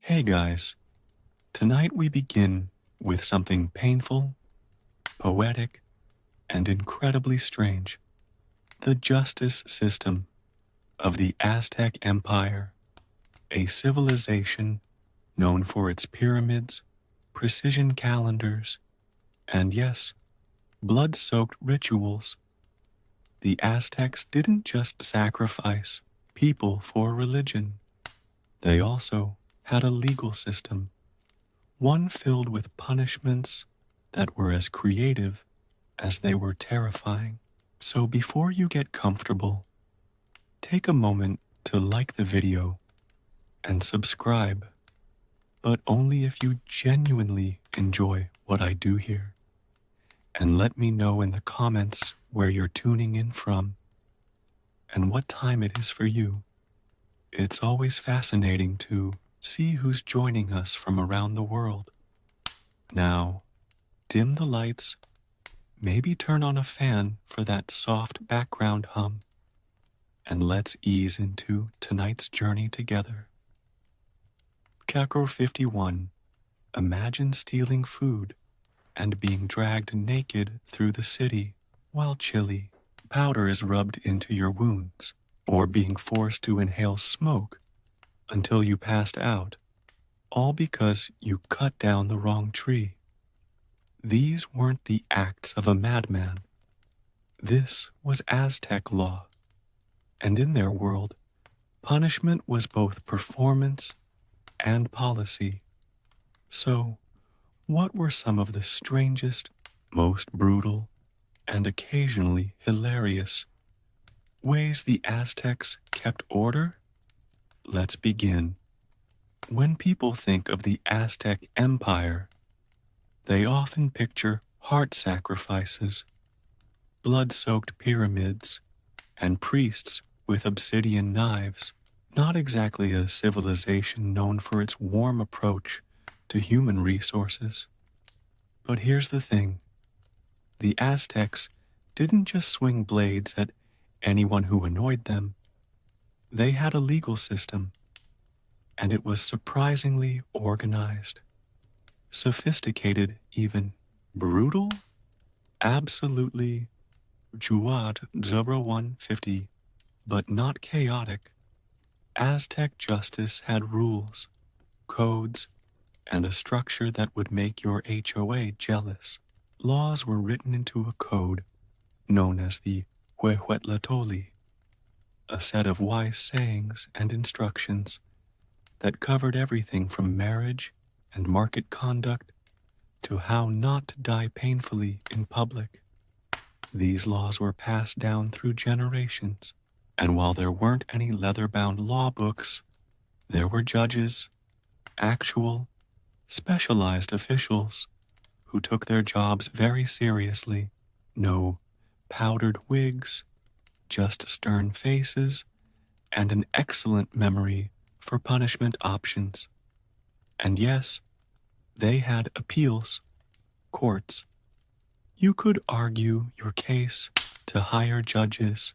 Hey guys, tonight we begin with something painful, poetic, and incredibly strange. The justice system of the Aztec Empire, a civilization known for its pyramids, precision calendars, and yes, blood-soaked rituals. The Aztecs didn't just sacrifice people for religion. They also had a legal system, one filled with punishments that were as creative as they were terrifying. So before you get comfortable, take a moment to like the video and subscribe, but only if you genuinely enjoy what I do here. And let me know in the comments where you're tuning in from and what time it is for you. It's always fascinating to see who's joining us from around the world. Now, dim the lights, maybe turn on a fan for that soft background hum, and let's ease into tonight's journey together. Kakro 51. Imagine stealing food and being dragged naked through the city while chilly powder is rubbed into your wounds, or being forced to inhale smoke until you passed out, all because you cut down the wrong tree. These weren't the acts of a madman. This was Aztec law, and in their world, punishment was both performance and policy. So, what were some of the strangest, most brutal, and occasionally hilarious ways the Aztecs kept order? Let's begin. When people think of the Aztec Empire, they often picture heart sacrifices, blood-soaked pyramids, and priests with obsidian knives. Not exactly a civilization known for its warm approach to human resources. But here's the thing. The Aztecs didn't just swing blades at anyone who annoyed them. They had a legal system, and it was surprisingly organized. Sophisticated even. Brutal? Absolutely. Juad 0150, but not chaotic. Aztec justice had rules, codes, and a structure that would make your HOA jealous. Laws were written into a code known as the Huehuetlatoli, a set of wise sayings and instructions that covered everything from marriage and market conduct to how not to die painfully in public. These laws were passed down through generations, and while there weren't any leather-bound law books, there were judges, actual, specialized officials who took their jobs very seriously. No powdered wigs, just stern faces, and an excellent memory for punishment options. And yes, they had appeals, courts. You could argue your case to higher judges,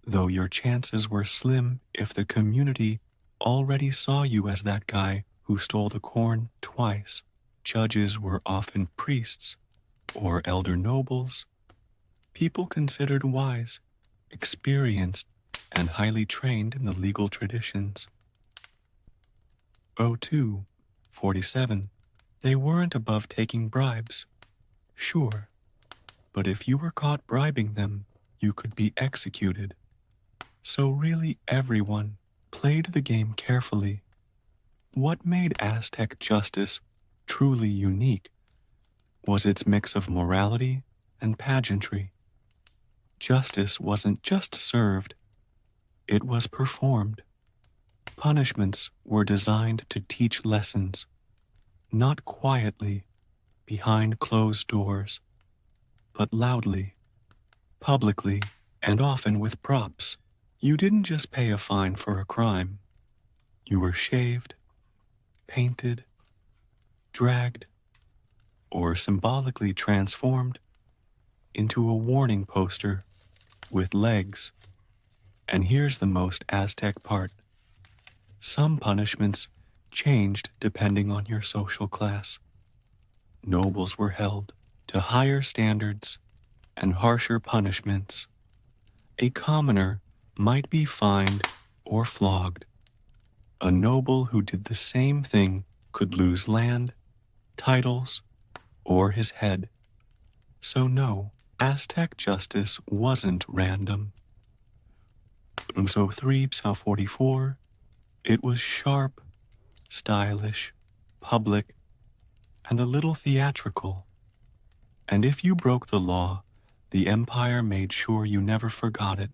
though your chances were slim if the community already saw you as that guy who stole the corn twice. Judges were often priests or elder nobles, people considered wise, experienced, and highly trained in the legal traditions. 02-47. They weren't above taking bribes. Sure, but if you were caught bribing them, you could be executed. So really everyone played the game carefully. What made Aztec justice truly unique was its mix of morality and pageantry. Justice wasn't just served, it was performed. Punishments were designed to teach lessons, not quietly, behind closed doors, but loudly, publicly, and often with props. You didn't just pay a fine for a crime. You were shaved, painted, dragged, or symbolically transformed into a warning poster with legs. And here's the most Aztec part. Some punishments changed depending on your social class. Nobles were held to higher standards and harsher punishments. A commoner might be fined or flogged. A noble who did the same thing could lose land, titles, or his head. So no, Aztec justice wasn't random. So 344, it was sharp, stylish, public, and a little theatrical. And if you broke the law, the empire made sure you never forgot it,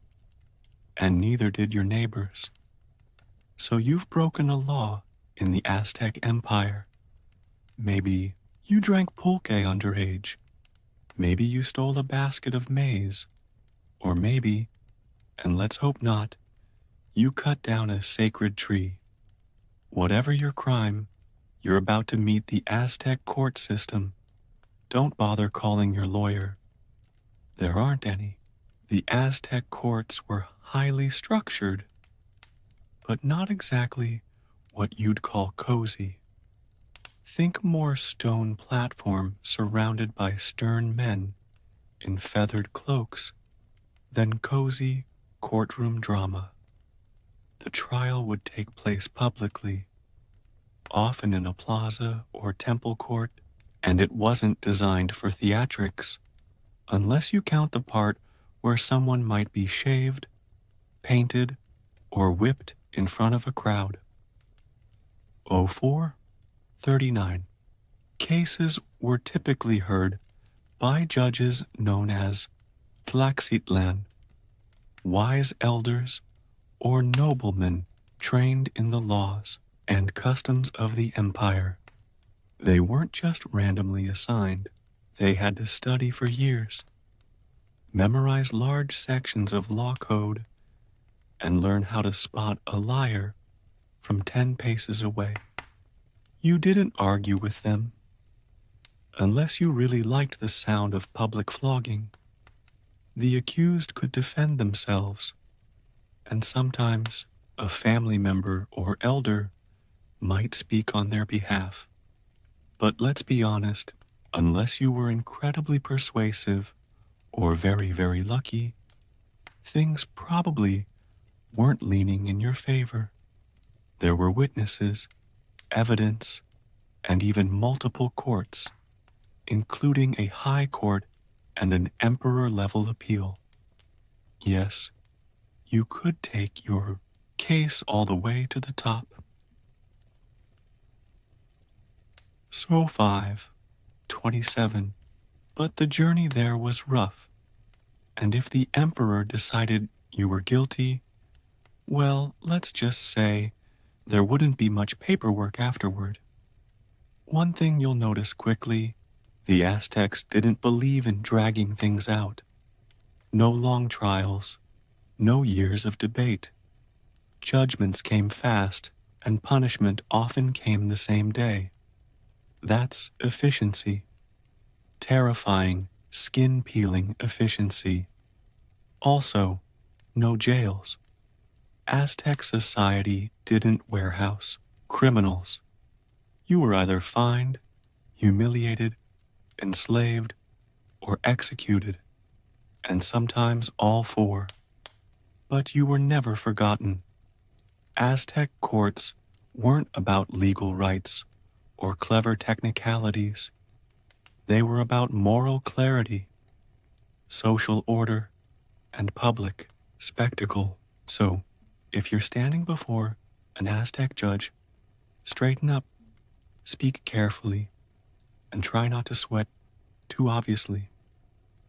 and neither did your neighbors. So you've broken a law in the Aztec Empire. Maybe you drank pulque underage. Maybe you stole a basket of maize. Or maybe, and let's hope not, you cut down a sacred tree. Whatever your crime, you're about to meet the Aztec court system. Don't bother calling your lawyer. There aren't any. The Aztec courts were highly structured, but not exactly what you'd call cozy. Think more stone platform surrounded by stern men in feathered cloaks than cozy courtroom drama. The trial would take place publicly, often in a plaza or temple court, and it wasn't designed for theatrics, unless you count the part where someone might be shaved, painted, or whipped in front of a crowd. 0439. Cases were typically heard by judges known as Tlaxitlan, wise elders or noblemen trained in the laws and customs of the empire. They weren't just randomly assigned. They had to study for years, memorize large sections of law code, and learn how to spot a liar from 10 paces away. You didn't argue with them unless you really liked the sound of public flogging. The accused could defend themselves, and sometimes a family member or elder might speak on their behalf. But let's be honest, unless you were incredibly persuasive or very, very lucky, things probably weren't leaning in your favor. There were witnesses, evidence, and even multiple courts, including a high court and an emperor-level appeal. Yes, you could take your case all the way to the top. So 527, but the journey there was rough, and if the emperor decided you were guilty, well, let's just say there wouldn't be much paperwork afterward. One thing you'll notice quickly, the Aztecs didn't believe in dragging things out. No long trials, no years of debate. Judgments came fast, and punishment often came the same day. That's efficiency. Terrifying, skin-peeling efficiency. Also, no jails. Aztec society didn't warehouse criminals. You were either fined, humiliated, enslaved, or executed, and sometimes all four. But you were never forgotten. Aztec courts weren't about legal rights or clever technicalities. They were about moral clarity, social order, and public spectacle. So, if you're standing before an Aztec judge, straighten up, speak carefully, and try not to sweat too obviously.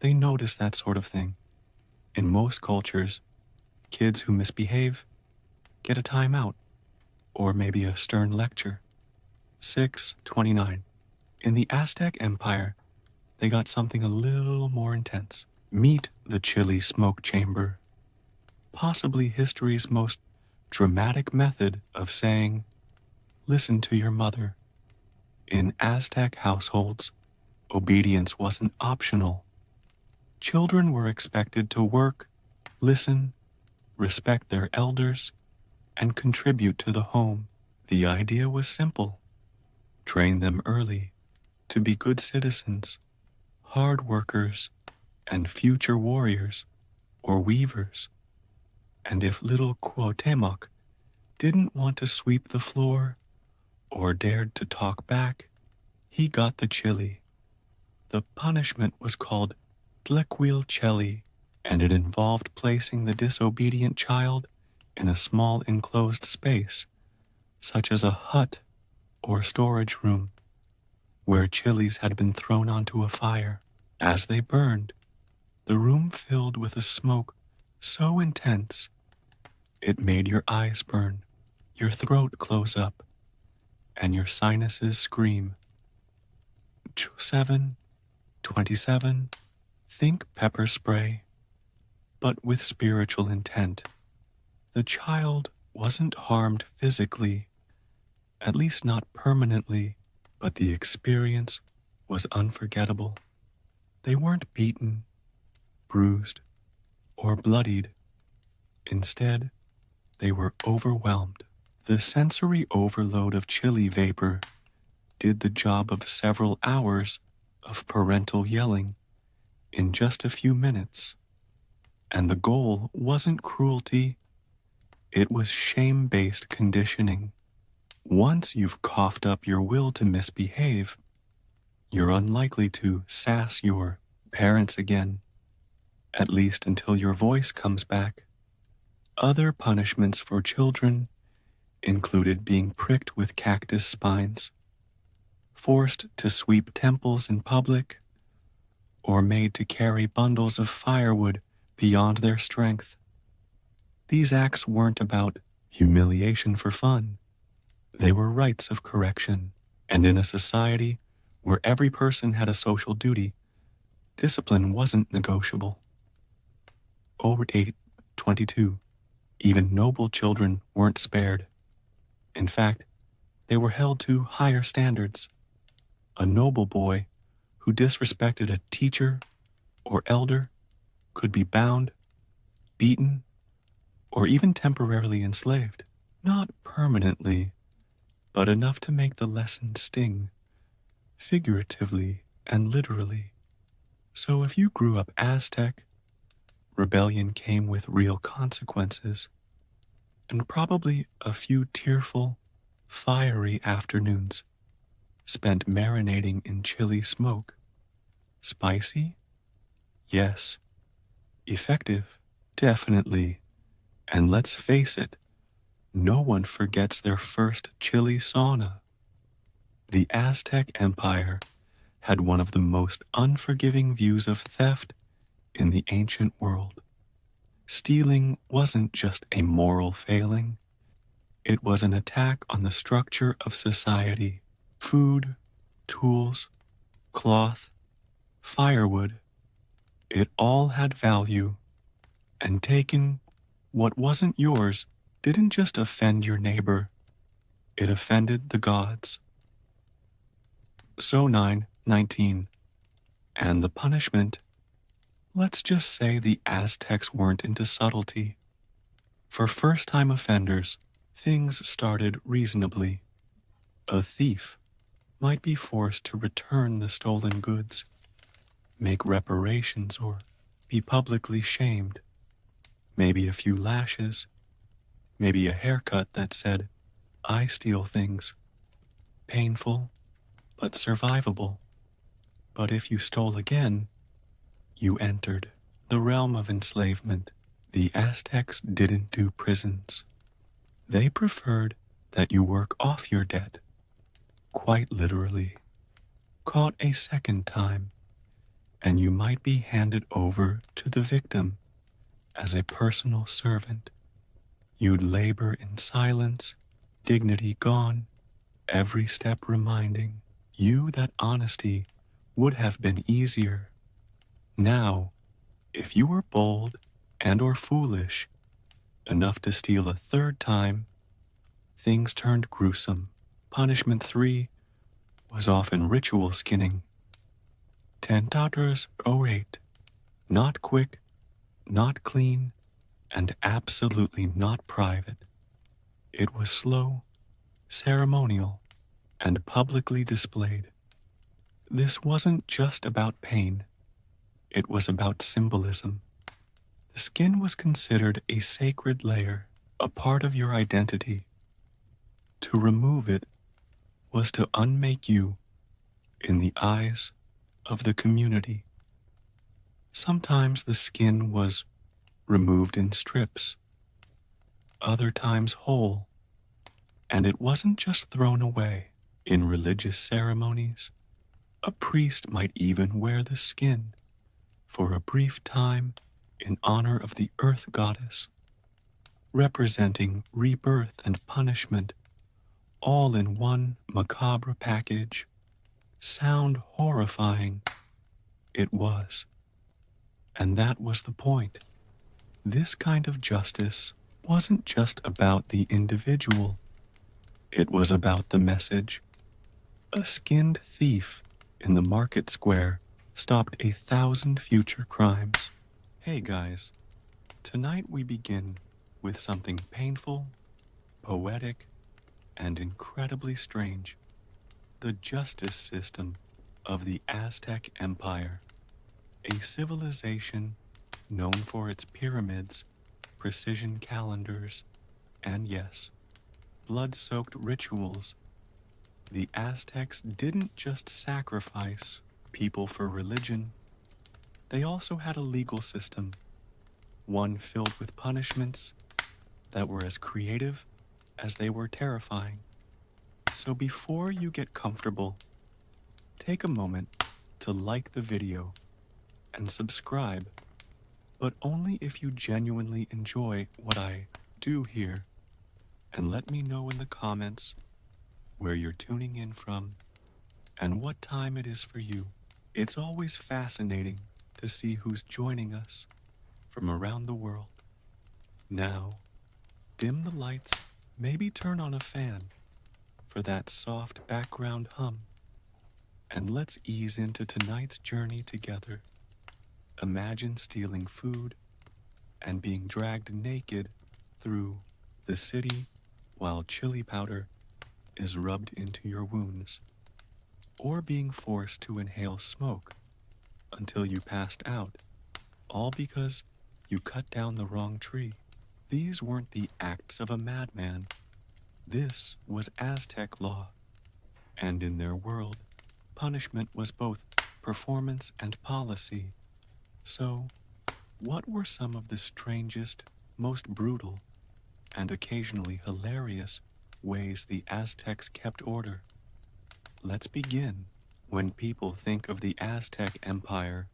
They notice that sort of thing. In most cultures, kids who misbehave get a timeout, or maybe a stern lecture. 629. In the Aztec Empire, they got something a little more intense. Meet the chilly smoke chamber, possibly history's most dramatic method of saying, listen to your mother. In Aztec households, obedience wasn't optional. Children were expected to work, listen, respect their elders, and contribute to the home. The idea was simple: train them early to be good citizens, hard workers, and future warriors or weavers. And if little Cuauhtemoc didn't want to sweep the floor or dared to talk back, he got the chili. The punishment was called Tlequilcheli, and it involved placing the disobedient child in a small enclosed space, such as a hut or storage room, where chilies had been thrown onto a fire. As they burned, the room filled with a smoke so intense it made your eyes burn, your throat close up, and your sinuses scream. 7:27. Think pepper spray, but with spiritual intent. The child wasn't harmed physically, at least not permanently, but the experience was unforgettable. They weren't beaten, bruised, or bloodied. Instead, they were overwhelmed. The sensory overload of chili vapor did the job of several hours of parental yelling in just a few minutes. And the goal wasn't cruelty, it was shame-based conditioning. Once you've coughed up your will to misbehave, you're unlikely to sass your parents again, at least until your voice comes back. Other punishments for children included being pricked with cactus spines, forced to sweep temples in public, or made to carry bundles of firewood beyond their strength. These acts weren't about humiliation for fun. They were rites of correction, and in a society where every person had a social duty, discipline wasn't negotiable. 8:22. Even noble children weren't spared. In fact, they were held to higher standards. A noble boy who disrespected a teacher or elder could be bound, beaten, or even temporarily enslaved. Not permanently, but enough to make the lesson sting, figuratively and literally. So if you grew up Aztec, rebellion came with real consequences, and probably a few tearful, fiery afternoons spent marinating in chili smoke. Spicy? Yes. Effective? Definitely. And let's face it, no one forgets their first chili sauna. The Aztec Empire had one of the most unforgiving views of theft in the ancient world. Stealing wasn't just a moral failing, it was an attack on the structure of society. Food, tools, cloth, firewood, it all had value, and taking what wasn't yours didn't just offend your neighbor, it offended the gods. So 9:19. And the punishment, let's just say the Aztecs weren't into subtlety. For first-time offenders, things started reasonably. A thief might be forced to return the stolen goods, make reparations, or be publicly shamed. Maybe a few lashes, maybe a haircut that said, "I steal things." Painful, but survivable. But if you stole again, you entered the realm of enslavement. The Aztecs didn't do prisons. They preferred that you work off your debt, quite literally. Caught a second time, and you might be handed over to the victim as a personal servant. You'd labor in silence, dignity gone, every step reminding you that honesty would have been easier. Now, if you were bold and or foolish enough to steal a third time, things turned gruesome. Punishment 3 was often ritual skinning. Tentadors 08. Not quick, not clean, and absolutely not private. It was slow, ceremonial, and publicly displayed. This wasn't just about pain, it was about symbolism. The skin was considered a sacred layer, a part of your identity. To remove it was to unmake you in the eyes of the community. Sometimes the skin was removed in strips, other times whole, and it wasn't just thrown away. In religious ceremonies, a priest might even wear the skin for a brief time in honor of the earth goddess, representing rebirth and punishment all in one macabre package. Sound horrifying? It was. And that was the point. This kind of justice wasn't just about the individual, it was about the message. A skinned thief in the market square stopped 1,000 future crimes. Hey guys, tonight we begin with something painful, poetic, and incredibly strange. The justice system of the Aztec Empire, a civilization known for its pyramids, precision calendars, and yes, blood-soaked rituals. The Aztecs didn't just sacrifice people for religion, they also had a legal system, one filled with punishments that were as creative as they were terrifying. So before you get comfortable, take a moment to like the video and subscribe, but only if you genuinely enjoy what I do here. And let me know in the comments where you're tuning in from and what time it is for you. It's always fascinating to see who's joining us from around the world. Now, dim the lights, maybe turn on a fan for that soft background hum, and let's ease into tonight's journey together. Imagine stealing food and being dragged naked through the city while chili powder is rubbed into your wounds, or being forced to inhale smoke until you passed out, all because you cut down the wrong tree. These weren't the acts of a madman. This was Aztec law, and in their world, punishment was both performance and policy. So, what were some of the strangest, most brutal, and occasionally hilarious ways the Aztecs kept order? Let's begin. When people think of the Aztec Empire,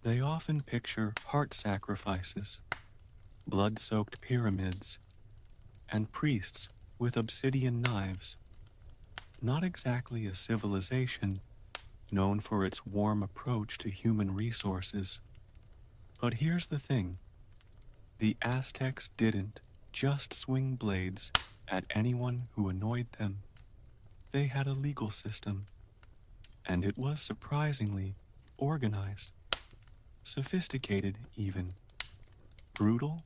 they often picture heart sacrifices, blood-soaked pyramids, and priests with obsidian knives. Not exactly a civilization known for its warm approach to human resources. But here's the thing. The Aztecs didn't just swing blades at anyone who annoyed them. They had a legal system, and it was surprisingly organized, sophisticated even. Brutal?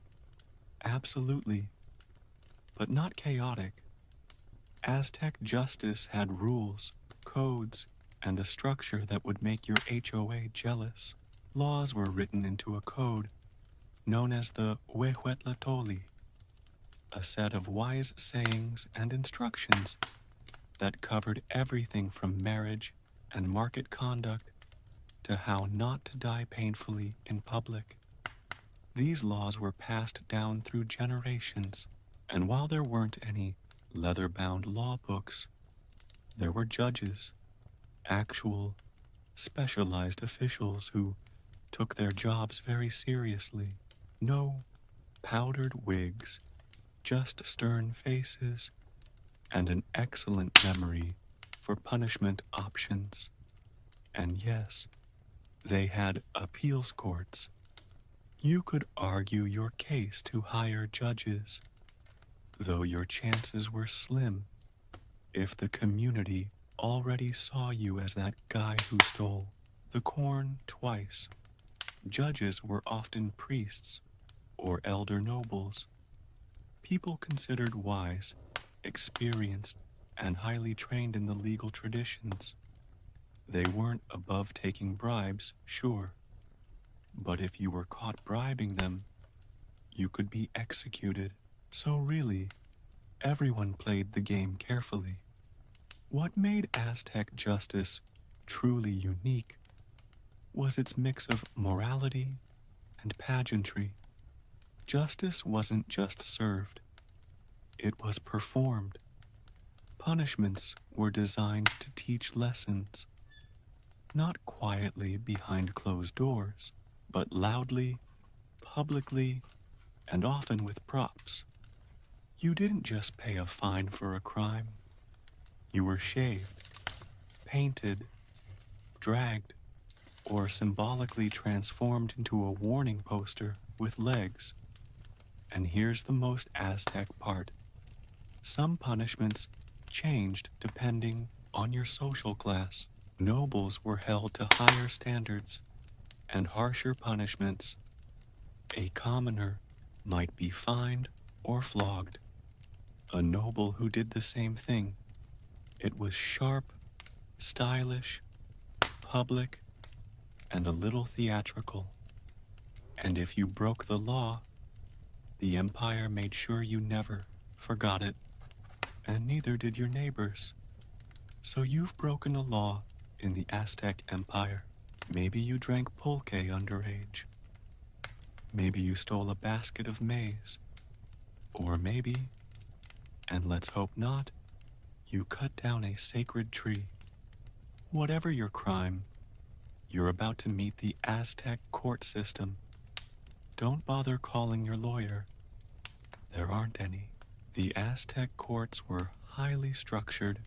Absolutely, but not chaotic. Aztec justice had rules, codes, and a structure that would make your HOA jealous. Laws were written into a code known as the Huehuetlatoli, a set of wise sayings and instructions that covered everything from marriage and market conduct to how not to die painfully in public. These laws were passed down through generations, and while there weren't any leather-bound law books, there were judges, actual, specialized officials who took their jobs very seriously. No powdered wigs, just stern faces, and an excellent memory for punishment options. And yes, they had appeals courts. You could argue your case to higher judges, though your chances were slim if the community already saw you as that guy who stole the corn twice. Judges were often priests or elder nobles, people considered wise experienced, and highly trained in the legal traditions. They weren't above taking bribes, sure, but if you were caught bribing them, you could be executed. So really, everyone played the game carefully. What made Aztec justice truly unique was its mix of morality and pageantry. Justice wasn't just served, it was performed. Punishments were designed to teach lessons, not quietly behind closed doors, but loudly, publicly, and often with props. You didn't just pay a fine for a crime. You were shaved, painted, dragged, or symbolically transformed into a warning poster with legs. And here's the most Aztec part. Some punishments changed depending on your social class. Nobles were held to higher standards and harsher punishments. A commoner might be fined or flogged. A noble who did the same thing. It was sharp, stylish, public, and a little theatrical. And if you broke the law, the empire made sure you never forgot it, and neither did your neighbors. So you've broken a law in the Aztec Empire. Maybe you drank pulque underage. Maybe you stole a basket of maize. Or maybe, and let's hope not, you cut down a sacred tree. Whatever your crime, you're about to meet the Aztec court system. Don't bother calling your lawyer. There aren't any. The Aztec courts were highly structured,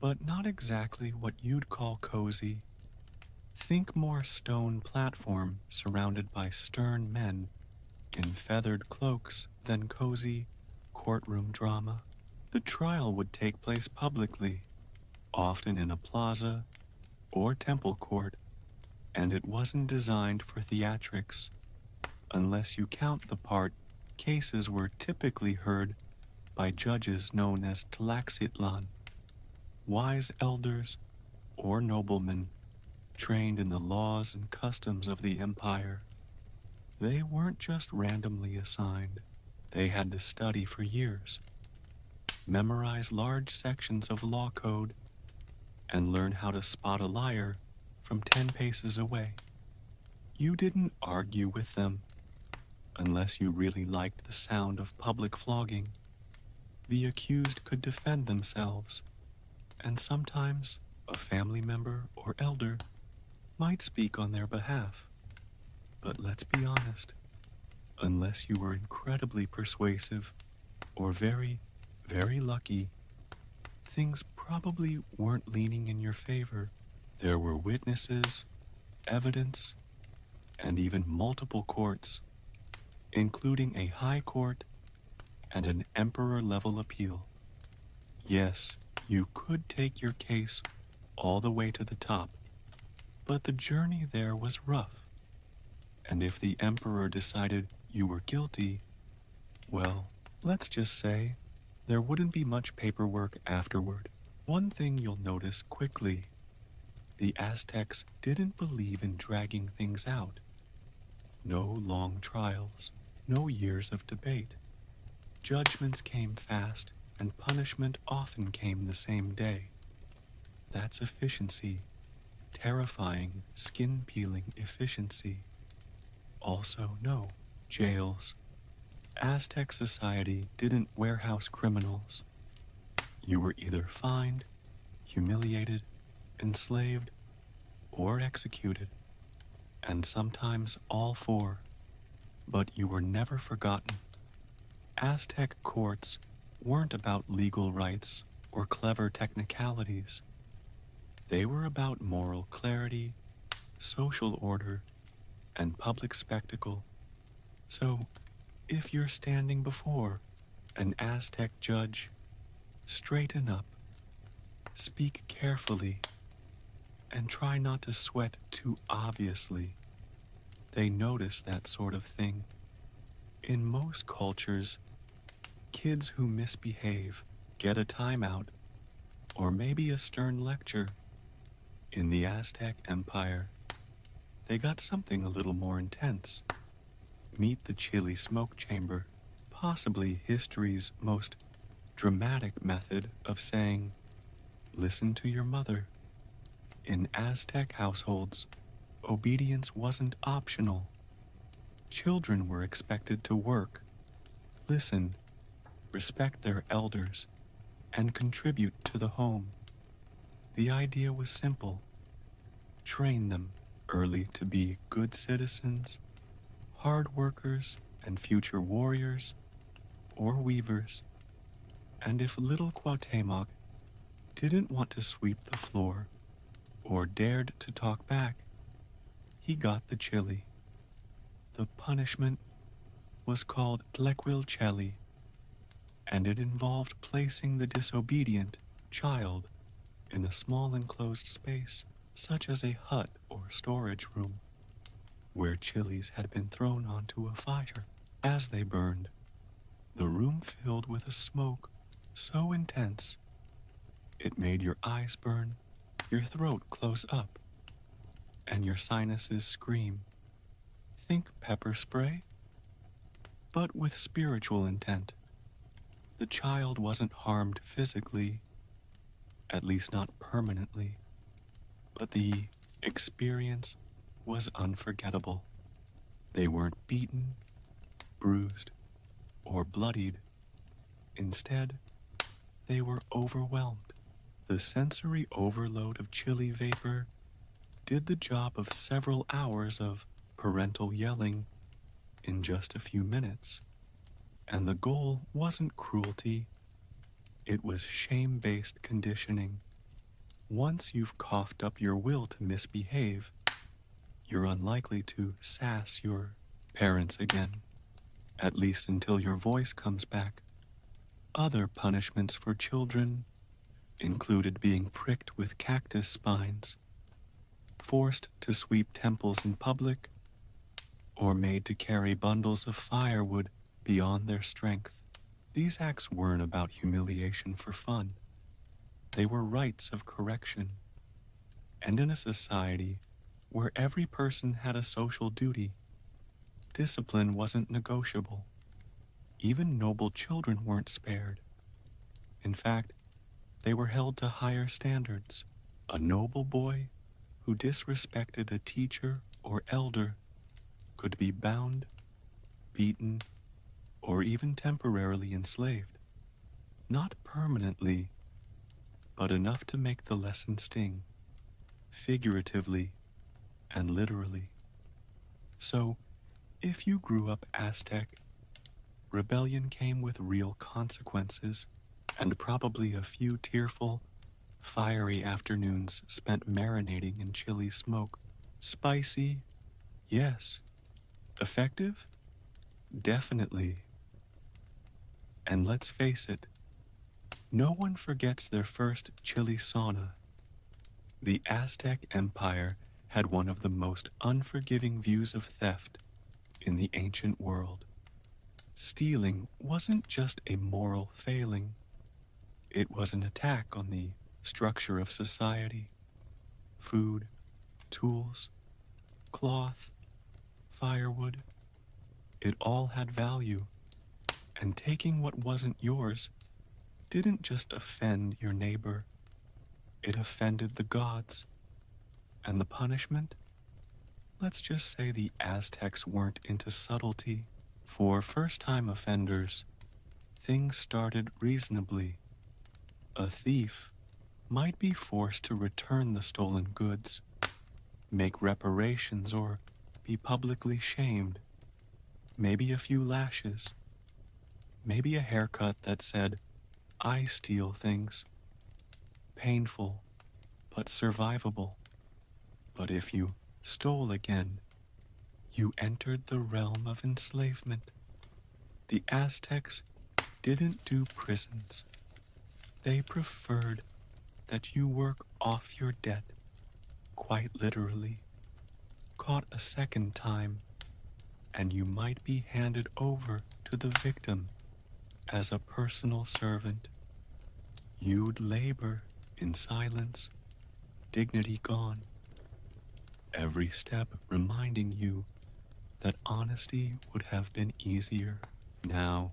but not exactly what you'd call cozy. Think more stone platform surrounded by stern men in feathered cloaks than cozy courtroom drama. The trial would take place publicly, often in a plaza or temple court, and it wasn't designed for theatrics. Unless you count the part, cases were typically heard by judges known as tlaxitlan, wise elders or noblemen trained in the laws and customs of the empire. They weren't just randomly assigned. They had to study for years, memorize large sections of law code, and learn how to spot a liar from 10 paces away. You didn't argue with them unless you really liked the sound of public flogging. The accused could defend themselves, and sometimes a family member or elder might speak on their behalf. But let's be honest, unless you were incredibly persuasive or very, very lucky, things probably weren't leaning in your favor. There were witnesses, evidence, and even multiple courts, including a high court and an emperor-level appeal. Yes, you could take your case all the way to the top, but the journey there was rough. And if the emperor decided you were guilty, well, let's just say there wouldn't be much paperwork afterward. One thing you'll notice quickly, the Aztecs didn't believe in dragging things out. No long trials, no years of debate. Judgments came fast, and punishment often came the same day. That's efficiency, terrifying, skin-peeling efficiency. Also, no jails. Aztec society didn't warehouse criminals. You were either fined, humiliated, enslaved, or executed, and sometimes all four. But you were never forgotten. Aztec courts weren't about legal rights or clever technicalities. They were about moral clarity, social order, and public spectacle. So, if you're standing before an Aztec judge, straighten up, speak carefully, and try not to sweat too obviously. They notice that sort of thing. In most cultures, kids who misbehave get a timeout, or maybe a stern lecture. In the Aztec Empire, they got something a little more intense. Meet the chili smoke chamber, possibly history's most dramatic method of saying, listen to your mother. In Aztec households, obedience wasn't optional. Children were expected to work, listen, respect their elders, and contribute to the home. The idea was simple. Train them early to be good citizens, hard workers, and future warriors or weavers. And if little Cuauhtemoc didn't want to sweep the floor or dared to talk back, he got the chili. The punishment was called tlequilcheli, and it involved placing the disobedient child in a small enclosed space, such as a hut or storage room, where chilies had been thrown onto a fire. As they burned, the room filled with a smoke so intense it made your eyes burn, your throat close up, and your sinuses scream. Think pepper spray, but with spiritual intent. The child wasn't harmed physically, at least not permanently, but the experience was unforgettable. They weren't beaten, bruised, or bloodied. Instead, they were overwhelmed. The sensory overload of chili vapor did the job of several hours of parental yelling in just a few minutes. And the goal wasn't cruelty, it was shame-based conditioning. Once you've coughed up your will to misbehave, you're unlikely to sass your parents again, at least until your voice comes back. Other punishments for children included being pricked with cactus spines, forced to sweep temples in public, or made to carry bundles of firewood beyond their strength. These acts weren't about humiliation for fun. They were rites of correction. And in a society where every person had a social duty, discipline wasn't negotiable. Even noble children weren't spared. In fact, they were held to higher standards. A noble boy who disrespected a teacher or elder could be bound, beaten, or even temporarily enslaved. Not permanently, but enough to make the lesson sting, figuratively and literally. So, if you grew up Aztec, rebellion came with real consequences, and probably a few tearful, fiery afternoons spent marinating in chili smoke. Spicy? Yes. Effective? Definitely. And let's face it, no one forgets their first chili sauna. The Aztec Empire had one of the most unforgiving views of theft in the ancient world. Stealing wasn't just a moral failing, it was an attack on the structure of society. Food, tools, cloth, firewood, it all had value, and taking what wasn't yours didn't just offend your neighbor, it offended the gods. And the punishment? Let's just say the Aztecs weren't into subtlety. For first-time offenders, things started reasonably. A thief might be forced to return the stolen goods, make reparations, or be publicly shamed. Maybe a few lashes. Maybe a haircut that said, "I steal things." Painful, but survivable. But if you stole again, you entered the realm of enslavement. The Aztecs didn't do prisons. They preferred that you work off your debt, quite literally. Caught a second time, and you might be handed over to the victim as a personal servant. You'd labor in silence, dignity gone, every step reminding you that honesty would have been easier. Now,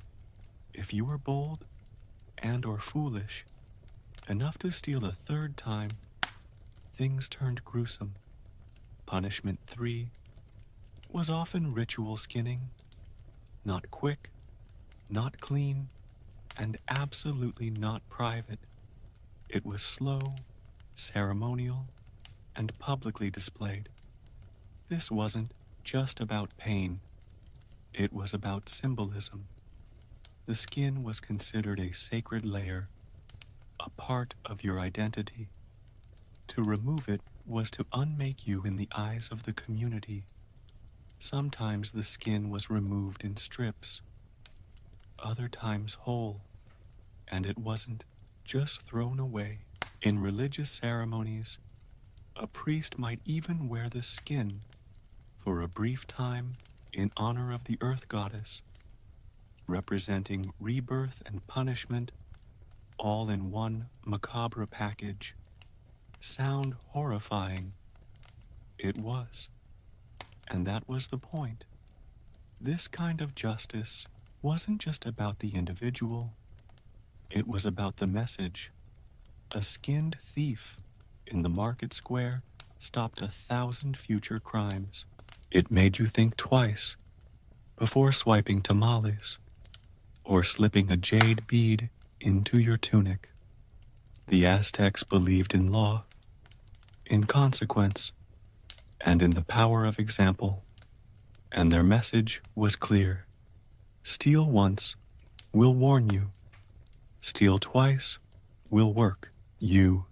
if you were bold and or foolish enough to steal a third time, things turned gruesome. Punishment 3 was often ritual skinning, not quick, not clean, and absolutely not private. It was slow, ceremonial, and publicly displayed. This wasn't just about pain, it was about symbolism. The skin was considered a sacred layer, a part of your identity. To remove it was to unmake you in the eyes of the community. Sometimes the skin was removed in strips, other times whole, and it wasn't just thrown away. In religious ceremonies, a priest might even wear the skin for a brief time in honor of the earth goddess, representing rebirth and punishment all in one macabre package. Sound horrifying? It was. And that was the point. This kind of justice wasn't just about the individual, it was about the message. A skinned thief in the market square stopped 1,000 future crimes. It made you think twice before swiping tamales or slipping a jade bead into your tunic. The Aztecs believed in law, in consequence, and in the power of example, and their message was clear. Steal once, we'll warn you. Steal twice, we'll work. You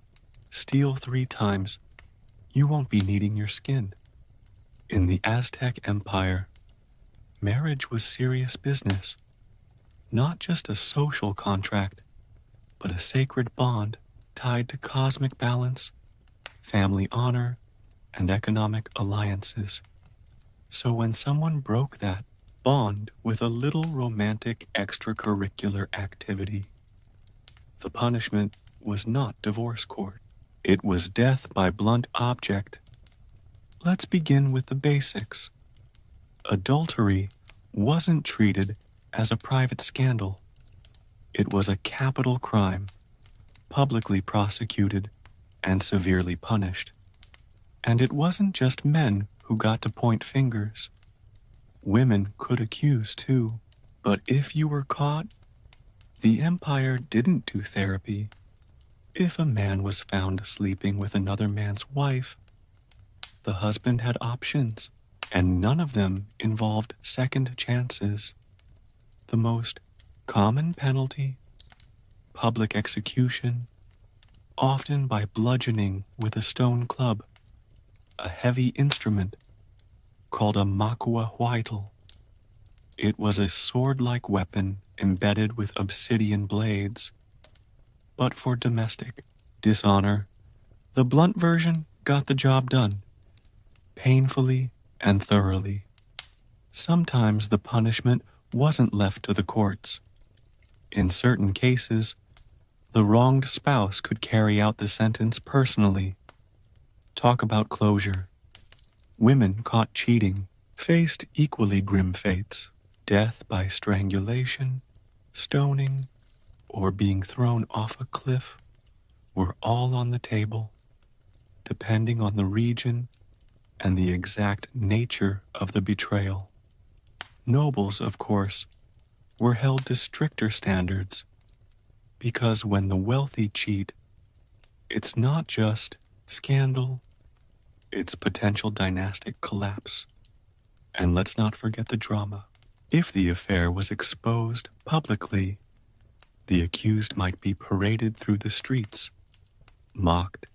steal 3 times, you won't be needing your skin. In the Aztec Empire, marriage was serious business, not just a social contract, but a sacred bond tied to cosmic balance, family honor, and economic alliances. So when someone broke that bond with a little romantic extracurricular activity, the punishment was not divorce court. It was death by blunt object. Let's begin with the basics. Adultery wasn't treated as a private scandal. It was a capital crime, publicly prosecuted and severely punished. And it wasn't just men who got to point fingers. Women could accuse too. But if you were caught, the empire didn't do therapy. If a man was found sleeping with another man's wife, the husband had options, and none of them involved second chances. The most common penalty? Public execution, often by bludgeoning with a stone club, a heavy instrument called a makua huaitel. It was a sword-like weapon embedded with obsidian blades. But for domestic dishonor, the blunt version got the job done, painfully and thoroughly. Sometimes the punishment wasn't left to the courts. In certain cases, the wronged spouse could carry out the sentence personally. Talk about closure. Women caught cheating faced equally grim fates: death by strangulation, stoning, or being thrown off a cliff were all on the table, depending on the region and the exact nature of the betrayal. Nobles, of course, were held to stricter standards, because when the wealthy cheat, it's not just scandal, it's potential dynastic collapse. And let's not forget the drama. If the affair was exposed publicly, the accused might be paraded through the streets, mocked,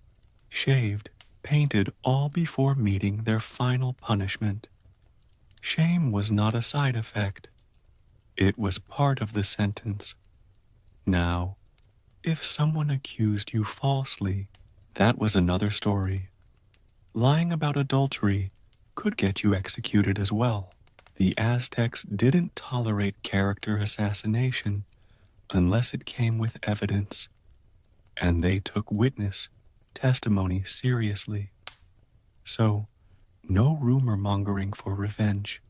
shaved, painted, all before meeting their final punishment. Shame was not a side effect. It was part of the sentence. Now, if someone accused you falsely, that was another story. Lying about adultery could get you executed as well. The Aztecs didn't tolerate character assassination unless it came with evidence. and they took witness testimony seriously. So, no rumor mongering for revenge,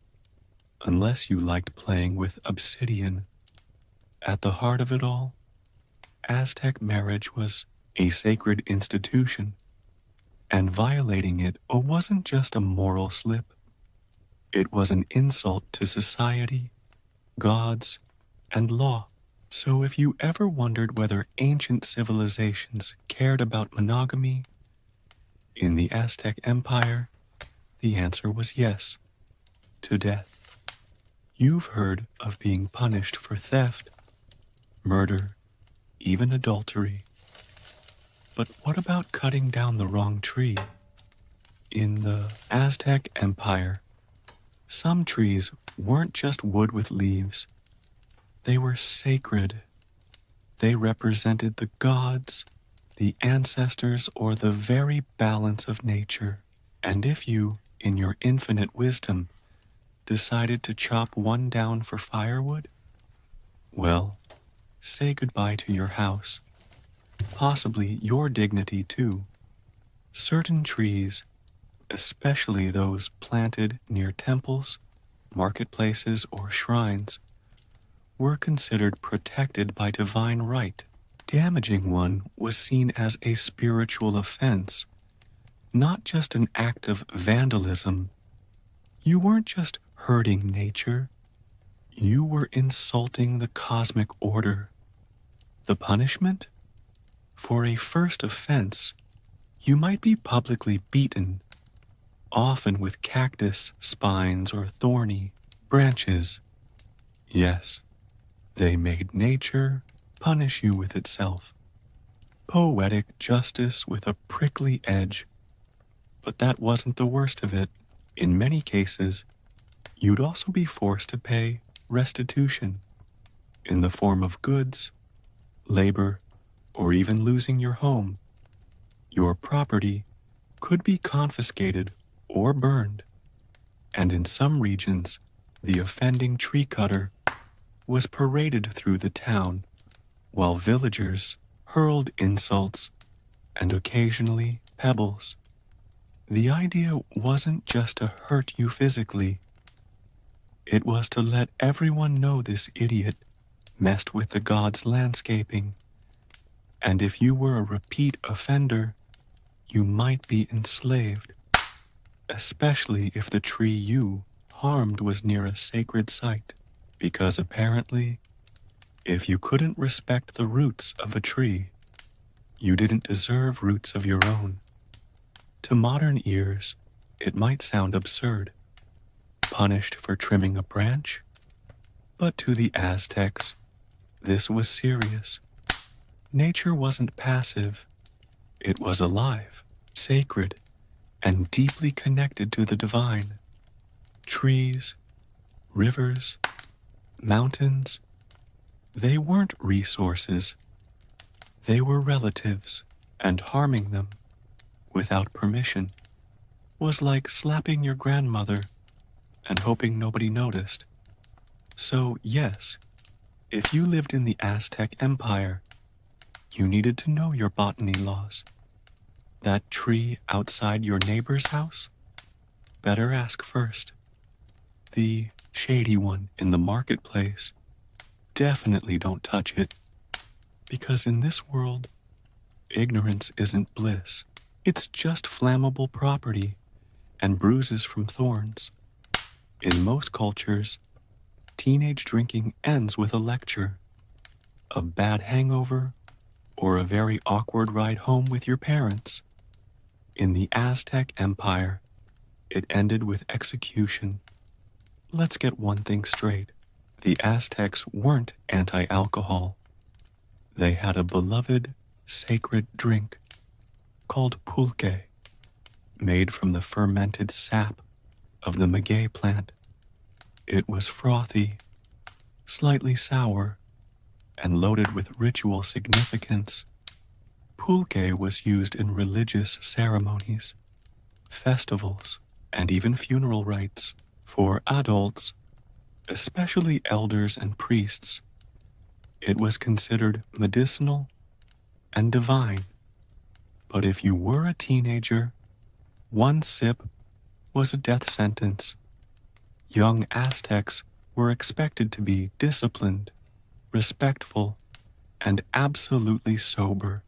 unless you liked playing with obsidian. At the heart of it all, Aztec marriage was a sacred institution, and violating it wasn't just a moral slip, it was an insult to society, gods, and law. So if you ever wondered whether ancient civilizations cared about monogamy, in the Aztec Empire, the answer was yes, to death. You've heard of being punished for theft, murder, even adultery. But what about cutting down the wrong tree? In the Aztec Empire, some trees weren't just wood with leaves. They were sacred. They represented the gods, the ancestors, or the very balance of nature. And if you, in your infinite wisdom, decided to chop one down for firewood, well, say goodbye to your house, possibly your dignity too. Certain trees, especially those planted near temples, marketplaces, or shrines, were considered protected by divine right. Damaging one was seen as a spiritual offense, not just an act of vandalism. You weren't just hurting nature, you were insulting the cosmic order. The punishment? For a first offense, you might be publicly beaten, often with cactus spines or thorny branches. Yes, they made nature punish you with itself. Poetic justice with a prickly edge. But that wasn't the worst of it. In many cases, you'd also be forced to pay restitution in the form of goods, labor, or even losing your home. Your property could be confiscated or burned, and in some regions, the offending tree cutter was paraded through the town, while villagers hurled insults and occasionally pebbles. The idea wasn't just to hurt you physically, it was to let everyone know this idiot messed with the gods' landscaping, and if you were a repeat offender, you might be enslaved, especially if the tree you harmed was near a sacred site, because apparently, if you couldn't respect the roots of a tree, you didn't deserve roots of your own. To modern ears, it might sound absurd, punished for trimming a branch, but to the Aztecs, this was serious. Nature wasn't passive, it was alive, sacred, and deeply connected to the divine. Trees, rivers, mountains, they weren't resources, they were relatives, and harming them without permission was like slapping your grandmother and hoping nobody noticed. So yes, if you lived in the Aztec Empire, you needed to know your botany laws. That tree outside your neighbor's house? Better ask first. The shady one in the marketplace? Definitely don't touch it, because in this world, ignorance isn't bliss. It's just flammable property and bruises from thorns. In most cultures, teenage drinking ends with a lecture, a bad hangover, or a very awkward ride home with your parents. In the Aztec Empire, it ended with execution. Let's get one thing straight. The Aztecs weren't anti-alcohol. They had a beloved, sacred drink called pulque, made from the fermented sap of the maguey plant. It was frothy, slightly sour, and loaded with ritual significance. Pulque was used in religious ceremonies, festivals, and even funeral rites. For adults, especially elders and priests, it was considered medicinal and divine. But if you were a teenager, one sip was a death sentence. Young Aztecs were expected to be disciplined, respectful, and absolutely sober.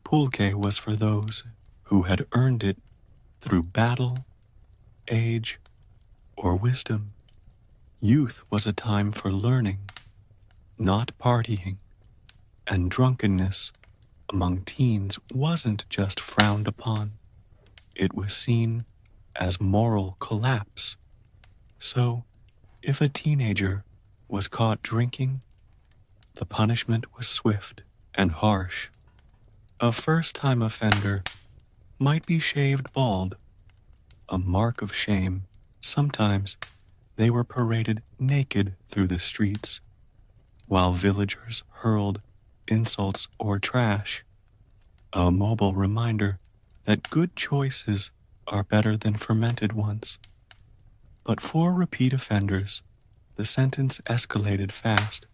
Pulque was for those who had earned it through battle, age, or wisdom. Youth was a time for learning, not partying, and drunkenness among teens wasn't just frowned upon. It was seen as moral collapse. So, if a teenager was caught drinking, the punishment was swift and harsh. A first-time offender might be shaved bald, a mark of shame. Sometimes they were paraded naked through the streets, while villagers hurled insults or trash, a mobile reminder that good choices are better than fermented ones. But for repeat offenders, the sentence escalated fast.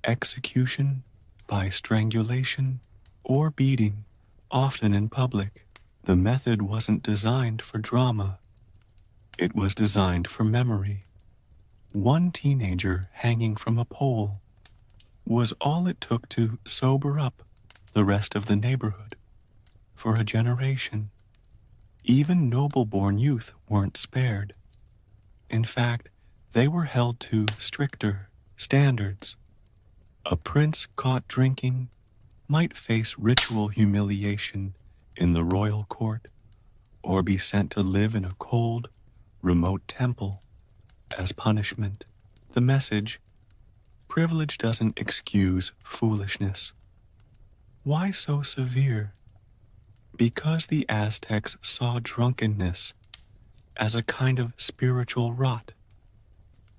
Execution by strangulation or beating, often in public. The method wasn't designed for drama. It was designed for memory. One teenager hanging from a pole was all it took to sober up the rest of the neighborhood. For a generation, even noble-born youth weren't spared. In fact, they were held to stricter standards. A prince caught drinking might face ritual humiliation in the royal court, or be sent to live in a cold, remote temple as punishment. The message: privilege doesn't excuse foolishness. Why so severe? Because the Aztecs saw drunkenness as a kind of spiritual rot,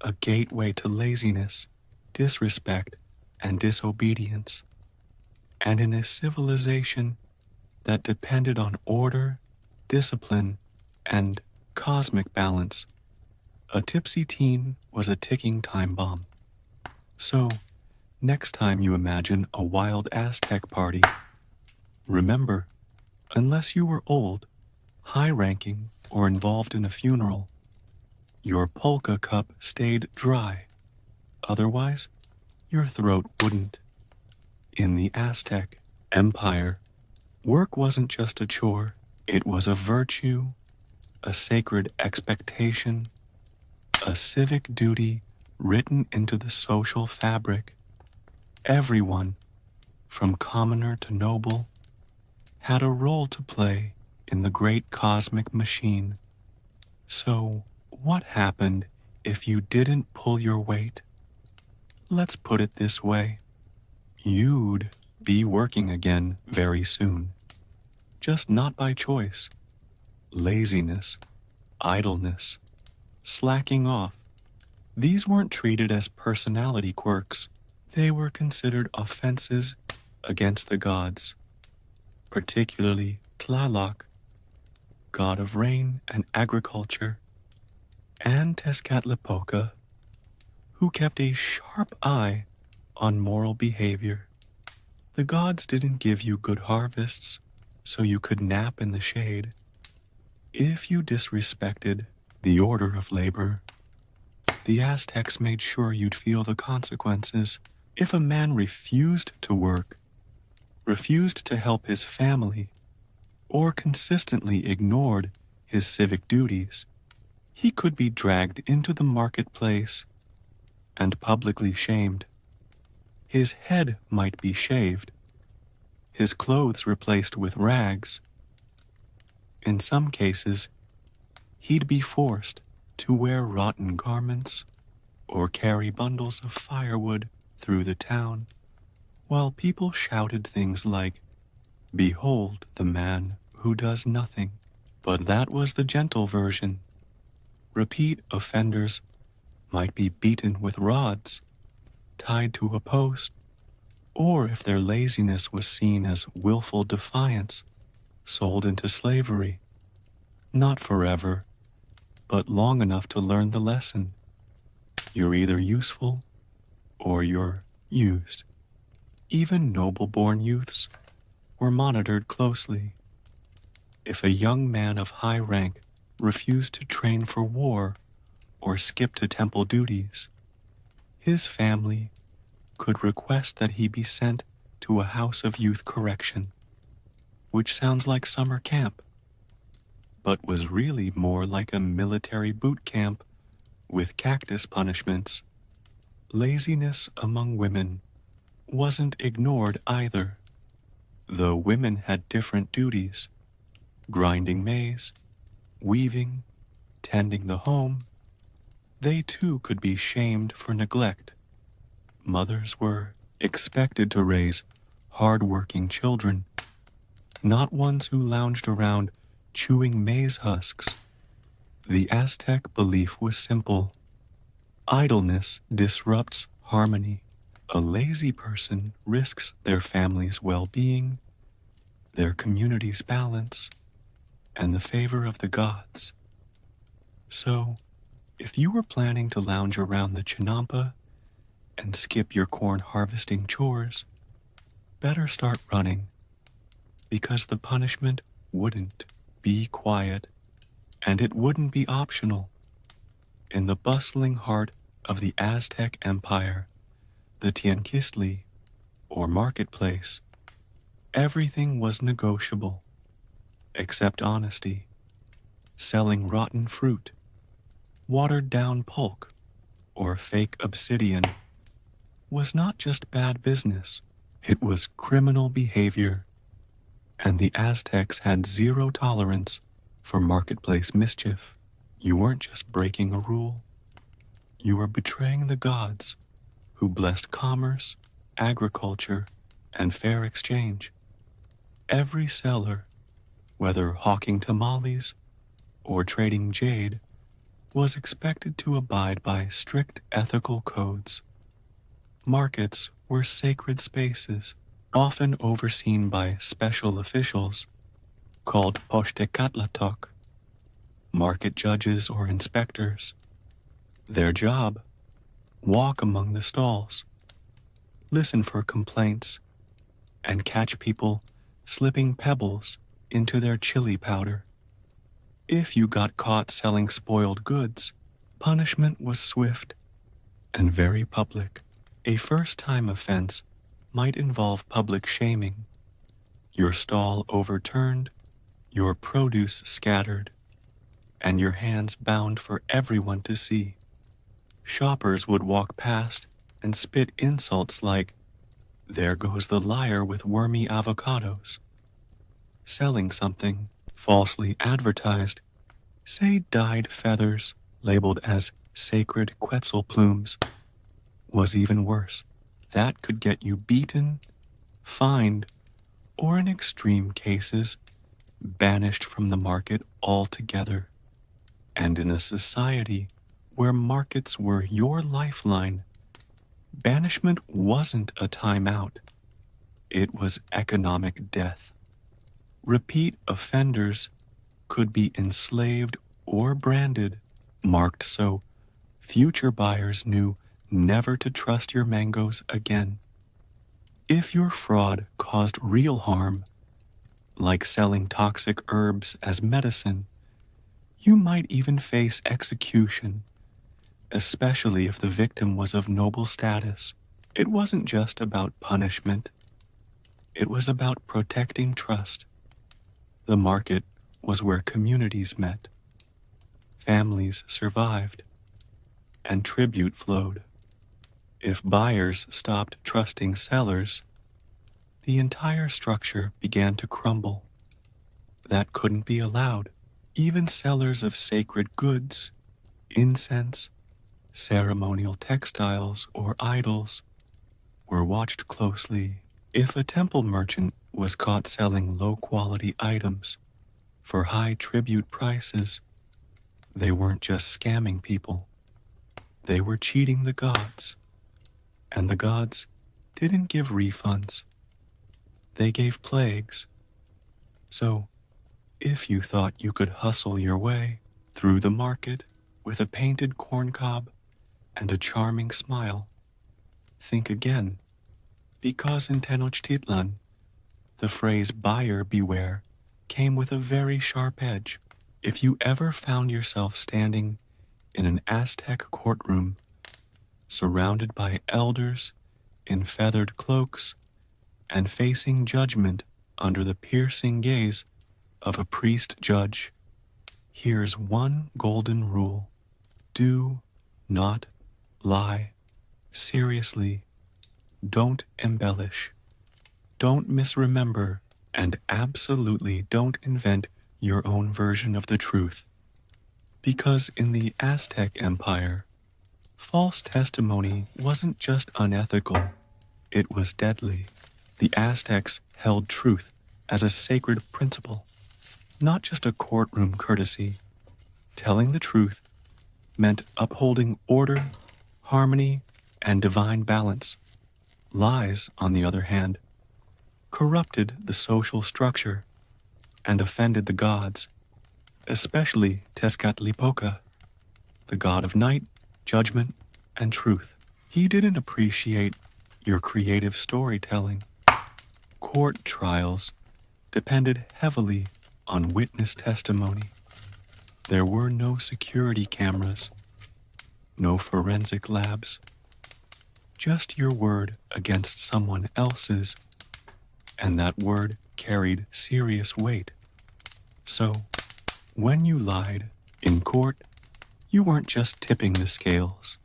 a gateway to laziness, disrespect, and disobedience. And in a civilization that depended on order, discipline, and cosmic balance, a tipsy teen was a ticking time bomb. So, next time you imagine a wild Aztec party, remember, unless you were old, high-ranking, or involved in a funeral, your polka cup stayed dry. Otherwise, your throat wouldn't. In the Aztec Empire, work wasn't just a chore. It was a virtue, a sacred expectation, a civic duty written into the social fabric. Everyone, from commoner to noble, had a role to play in the great cosmic machine. So, what happened if you didn't pull your weight? Let's put it this way. You'd be working again very soon. Just not by choice. Laziness, idleness, slacking off. These weren't treated as personality quirks. They were considered offenses against the gods, particularly Tlaloc, god of rain and agriculture, and Tezcatlipoca, who kept a sharp eye on moral behavior. The gods didn't give you good harvests so you could nap in the shade. If you disrespected the order of labor, the Aztecs made sure you'd feel the consequences. If a man refused to work, refused to help his family, or consistently ignored his civic duties, he could be dragged into the marketplace and publicly shamed. His head might be shaved, his clothes replaced with rags. In some cases, he'd be forced to wear rotten garments or carry bundles of firewood through the town, while people shouted things like, "Behold the man who does nothing." But that was the gentle version. Repeat offenders might be beaten with rods, tied to a post, or if their laziness was seen as willful defiance, sold into slavery. Not forever, but long enough to learn the lesson. You're either useful or you're used. Even noble-born youths were monitored closely. If a young man of high rank refused to train for war or skip to temple duties, his family could request that he be sent to a house of youth correction, which sounds like summer camp, but was really more like a military boot camp with cactus punishments. Laziness among women wasn't ignored either, though women had different duties: grinding maize, weaving, tending the home. They too could be shamed for neglect. Mothers were expected to raise hard-working children, not ones who lounged around chewing maize husks. The Aztec belief was simple: idleness disrupts harmony. A lazy person risks their family's well-being, their community's balance, and the favor of the gods. So, if you were planning to lounge around the Chinampa and skip your corn harvesting chores, better start running, because the punishment wouldn't be quiet, and it wouldn't be optional. In the bustling heart of the Aztec Empire, the Tianquistli, or marketplace, everything was negotiable, except honesty. Selling rotten fruit, watered-down pulque, or fake obsidian was not just bad business, it was criminal behavior, and the Aztecs had zero tolerance for marketplace mischief. You weren't just breaking a rule, you were betraying the gods who blessed commerce, agriculture, and fair exchange. Every seller, whether hawking tamales or trading jade, was expected to abide by strict ethical codes. Markets were sacred spaces, often overseen by special officials called pochtecatlatok, market judges or inspectors. Their job: walk among the stalls, listen for complaints, and catch people slipping pebbles into their chili powder. If you got caught selling spoiled goods, punishment was swift and very public. A first-time offense might involve public shaming, your stall overturned, your produce scattered, and your hands bound for everyone to see. Shoppers would walk past and spit insults like, "There goes the liar with wormy avocados." Selling something falsely advertised, say dyed feathers labeled as sacred Quetzal plumes, was even worse. That could get you beaten, fined, or in extreme cases, banished from the market altogether. And in a society where markets were your lifeline, banishment wasn't a timeout. It was economic death. Repeat offenders could be enslaved or branded, marked so future buyers knew never to trust your mangoes again. If your fraud caused real harm, like selling toxic herbs as medicine, you might even face execution, especially if the victim was of noble status. It wasn't just about punishment. It was about protecting trust. The market was where communities met, families survived, and tribute flowed. If buyers stopped trusting sellers, the entire structure began to crumble. That couldn't be allowed. Even sellers of sacred goods, incense, ceremonial textiles, or idols were watched closely. If a temple merchant was caught selling low-quality items for high tribute prices, they weren't just scamming people. They were cheating the gods. And the gods didn't give refunds. They gave plagues. So, if you thought you could hustle your way through the market with a painted corncob and a charming smile, think again, Because in Tenochtitlan, the phrase buyer beware came with a very sharp edge. If you ever found yourself standing in an Aztec courtroom, surrounded by elders in feathered cloaks and facing judgment under the piercing gaze of a priest judge, here's one golden rule: do not lie. Seriously, don't embellish, don't misremember, and absolutely don't invent your own version of the truth. Because in the Aztec Empire, false testimony wasn't just unethical, it was deadly. The Aztecs held truth as a sacred principle, not just a courtroom courtesy. Telling the truth meant upholding order, harmony, and divine balance. Lies, on the other hand, corrupted the social structure and offended the gods, especially Tezcatlipoca, the god of night, judgment, and truth. He didn't appreciate your creative storytelling. Court trials depended heavily on witness testimony. There were no security cameras, no forensic labs, just your word against someone else's, and that word carried serious weight. So, when you lied in court, you weren't just tipping the scales.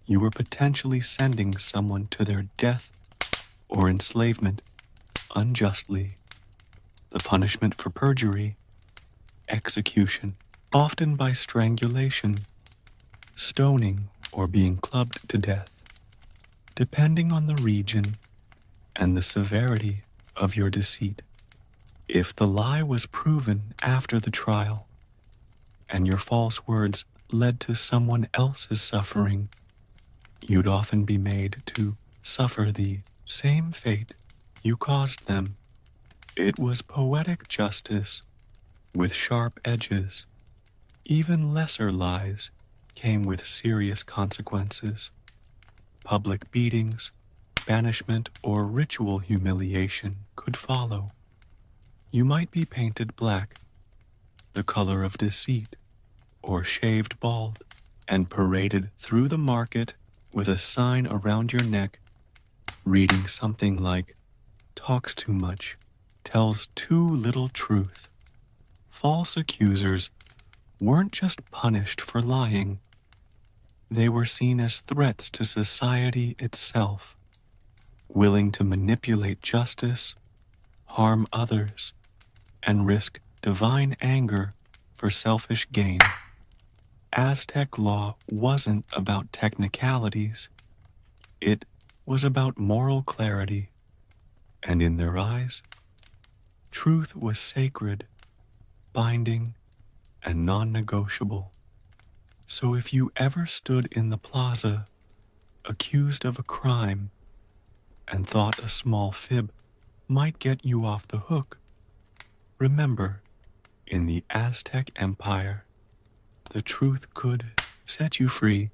You were potentially sending someone to their death or enslavement unjustly. The punishment for perjury: execution, often by strangulation, stoning, or being clubbed to death, depending on the region and the severity of your deceit. If the lie was proven after the trial, and your false words led to someone else's suffering, you'd often be made to suffer the same fate you caused them. It was poetic justice with sharp edges. Even lesser lies came with serious consequences. Public beatings, banishment, or ritual humiliation could follow. You might be painted black, the color of deceit, or shaved bald, and paraded through the market with a sign around your neck reading something like, "Talks too much, tells too little truth." False accusers weren't just punished for lying. They were seen as threats to society itself, willing to manipulate justice, harm others, and risk divine anger for selfish gain. Aztec law wasn't about technicalities. It was about moral clarity, and in their eyes, truth was sacred, binding, and non-negotiable. So if you ever stood in the plaza, accused of a crime, and thought a small fib might get you off the hook, remember, in the Aztec Empire, the truth could set you free,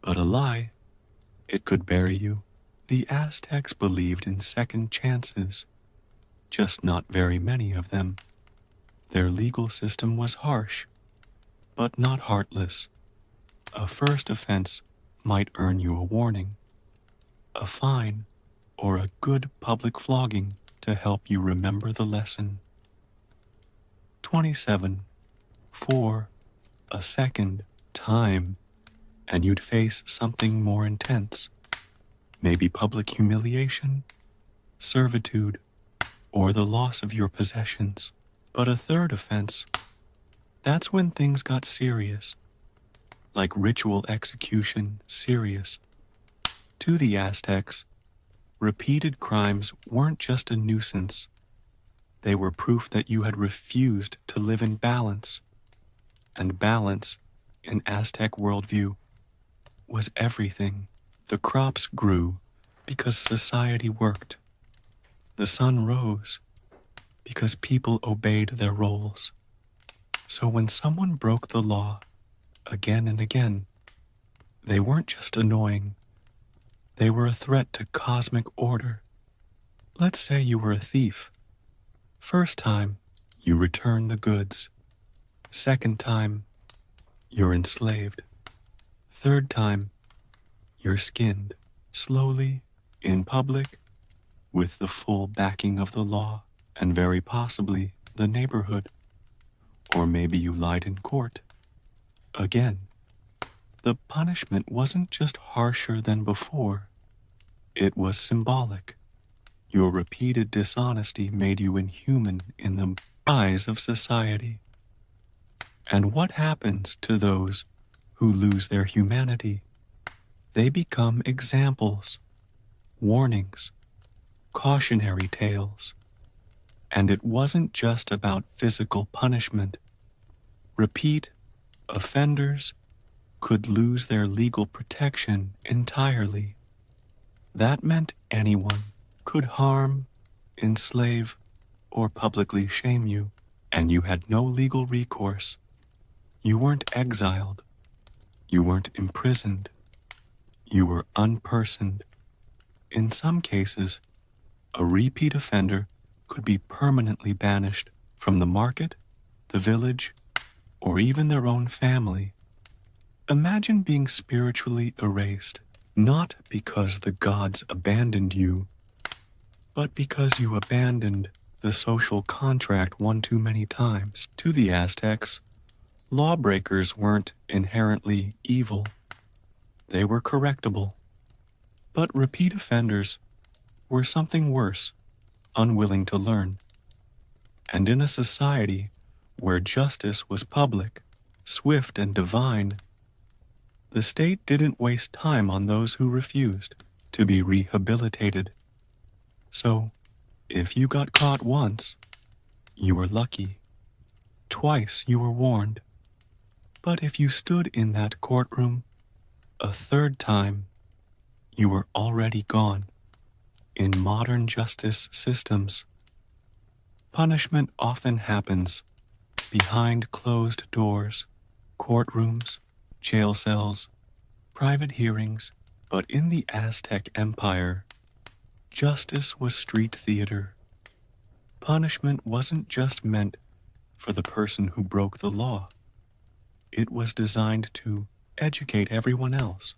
but a lie, it could bury you. The Aztecs believed in second chances, just not very many of them. Their legal system was harsh, but not heartless. A first offense might earn you a warning, a fine, or a good public flogging to help you remember the lesson. 27. For a second time, and you'd face something more intense. Maybe public humiliation, servitude, or the loss of your possessions. But a third offense, that's when things got serious. Like ritual execution, serious. To the Aztecs, repeated crimes weren't just a nuisance. They were proof that you had refused to live in balance. And balance, in Aztec worldview, was everything. The crops grew because society worked. The sun rose because people obeyed their roles. So when someone broke the law again and again, they weren't just annoying. They were a threat to cosmic order. Let's say you were a thief. First time, you return the goods. Second time, you're enslaved. Third time, you're skinned, slowly, in public, with the full backing of the law, and very possibly the neighborhood. Or maybe you lied in court. Again, the punishment wasn't just harsher than before. It was symbolic. Your repeated dishonesty made you inhuman in the eyes of society. And what happens to those who lose their humanity? They become examples, warnings, cautionary tales. And it wasn't just about physical punishment. Repeat offenders could lose their legal protection entirely. That meant anyone could harm, enslave, or publicly shame you, and you had no legal recourse. You weren't exiled. You weren't imprisoned. You were unpersoned. In some cases, a repeat offender could be permanently banished from the market, the village, or even their own family. Imagine being spiritually erased, not because the gods abandoned you, but because you abandoned the social contract one too many times. To the Aztecs, lawbreakers weren't inherently evil. They were correctable. But repeat offenders were something worse, unwilling to learn. And in a society where justice was public, swift and divine, the state didn't waste time on those who refused to be rehabilitated. So, if you got caught once, you were lucky. Twice you were warned. But if you stood in that courtroom a third time, you were already gone. In modern justice systems, punishment often happens behind closed doors, courtrooms, jail cells, private hearings. But in the Aztec Empire, justice was street theater. Punishment wasn't just meant for the person who broke the law. It was designed to educate everyone else.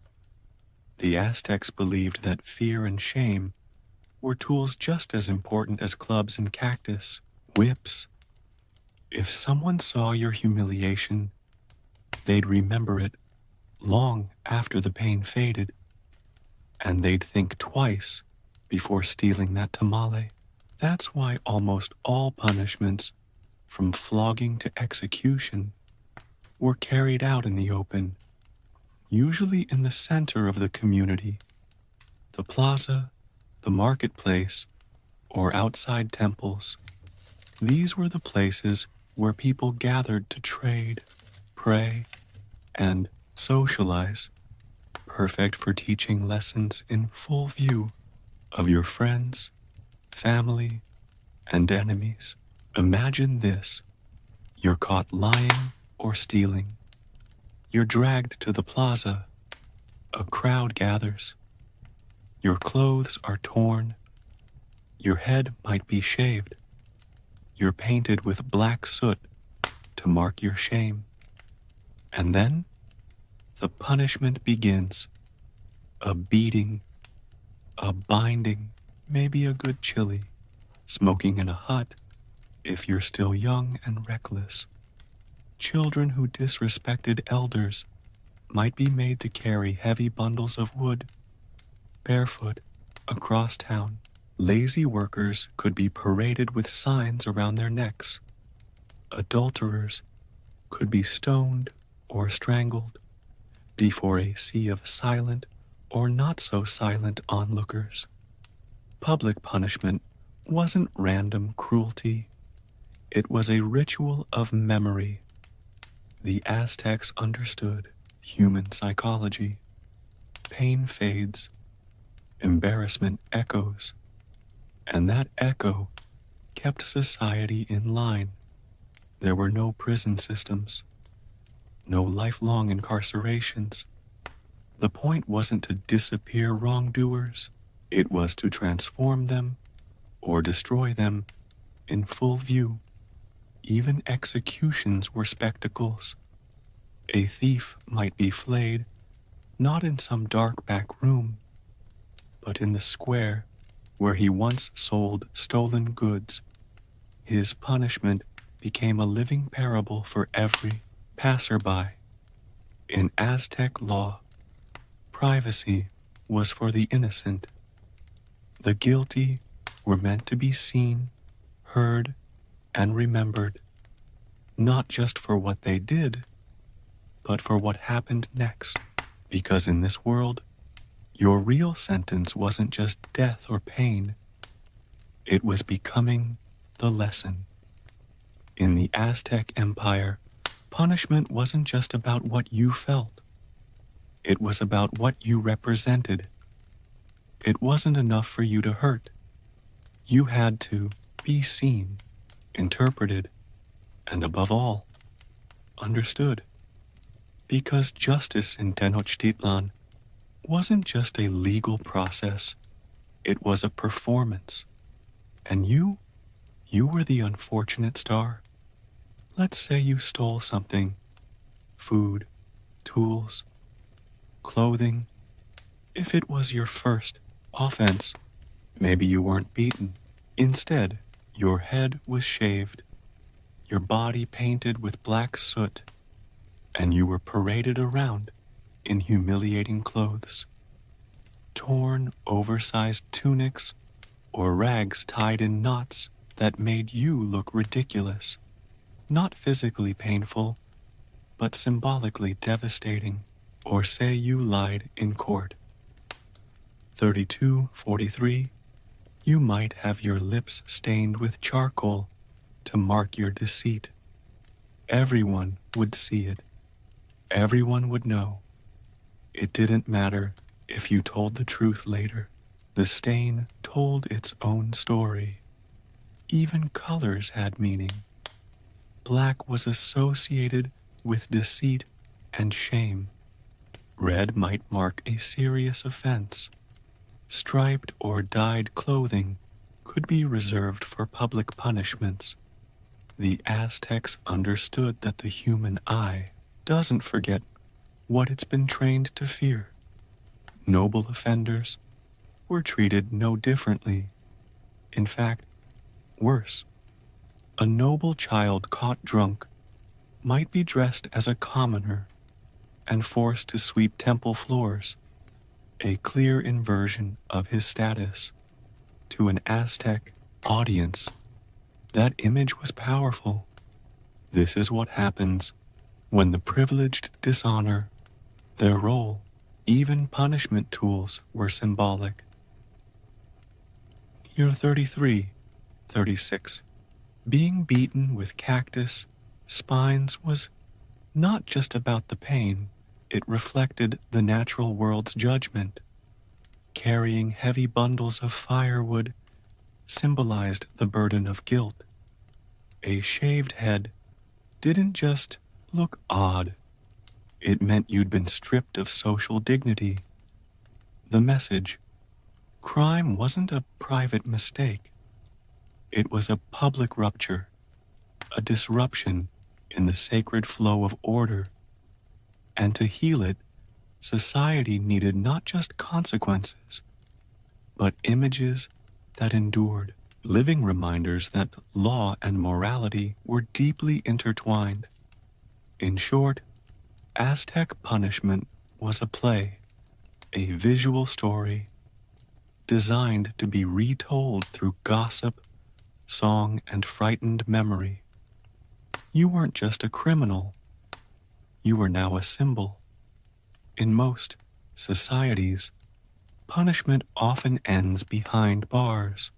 The Aztecs believed that fear and shame were tools just as important as clubs and cactus, whips. If someone saw your humiliation, they'd remember it long after the pain faded, and they'd think twice before stealing that tamale. That's why almost all punishments, from flogging to execution, were carried out in the open, usually in the center of the community, the plaza, the marketplace, or outside temples. These were the places where people gathered to trade, pray, and socialize, perfect for teaching lessons in full view of your friends, family, and enemies. Imagine this. You're caught lying or stealing. You're dragged to the plaza. A crowd gathers. Your clothes are torn. Your head might be shaved. You're painted with black soot to mark your shame. And then the punishment begins. A beating, a binding, maybe a good chili, smoking in a hut if you're still young and reckless. Children who disrespected elders might be made to carry heavy bundles of wood, barefoot, across town. Lazy workers could be paraded with signs around their necks. Adulterers could be stoned or strangled before a sea of silent or not so silent onlookers. Public punishment wasn't random cruelty. It was a ritual of memory. The Aztecs understood human psychology. Pain fades, embarrassment echoes, and that echo kept society in line. There were no prison systems, no lifelong incarcerations. The point wasn't to disappear wrongdoers, it was to transform them or destroy them in full view. Even executions were spectacles. A thief might be flayed, not in some dark back room, but in the square where he once sold stolen goods. His punishment became a living parable for every passerby. In Aztec law, privacy was for the innocent. The guilty were meant to be seen, heard, and remembered, not just for what they did, but for what happened next. Because in this world, your real sentence wasn't just death or pain, it was becoming the lesson. In the Aztec Empire, punishment wasn't just about what you felt, it was about what you represented. It wasn't enough for you to hurt. You had to be seen, interpreted, and above all, understood. Because justice in Tenochtitlan wasn't just a legal process, it was a performance. And you were the unfortunate star. Let's say you stole something: food, tools, clothing. If it was your first offense, maybe you weren't beaten. Instead, your head was shaved, your body painted with black soot, and you were paraded around in humiliating clothes. Torn, oversized tunics, or rags tied in knots that made you look ridiculous. Not physically painful, but symbolically devastating. Or say you lied in court. 3243, you might have your lips stained with charcoal to mark your deceit. Everyone would see it. Everyone would know. It didn't matter if you told the truth later. The stain told its own story. Even colors had meaning. Black was associated with deceit and shame. Red might mark a serious offense. Striped or dyed clothing could be reserved for public punishments. The Aztecs understood that the human eye doesn't forget what it's been trained to fear. Noble offenders were treated no differently. In fact, worse. A noble child caught drunk might be dressed as a commoner and forced to sweep temple floors, a clear inversion of his status. To an Aztec audience, that image was powerful. This is what happens when the privileged dishonor their role. Even punishment tools were symbolic. Year 33, 36. Being beaten with cactus spines was not just about the pain, it reflected the natural world's judgment. Carrying heavy bundles of firewood symbolized the burden of guilt. A shaved head didn't just look odd, it meant you'd been stripped of social dignity. The message: crime wasn't a private mistake, it was a public rupture, a disruption in the sacred flow of order. And to heal it, society needed not just consequences, but images that endured, living reminders that law and morality were deeply intertwined. In short, Aztec punishment was a play, a visual story designed to be retold through gossip, song, and frightened memory. You weren't just a criminal, you were now a symbol. In most societies, punishment often ends behind bars.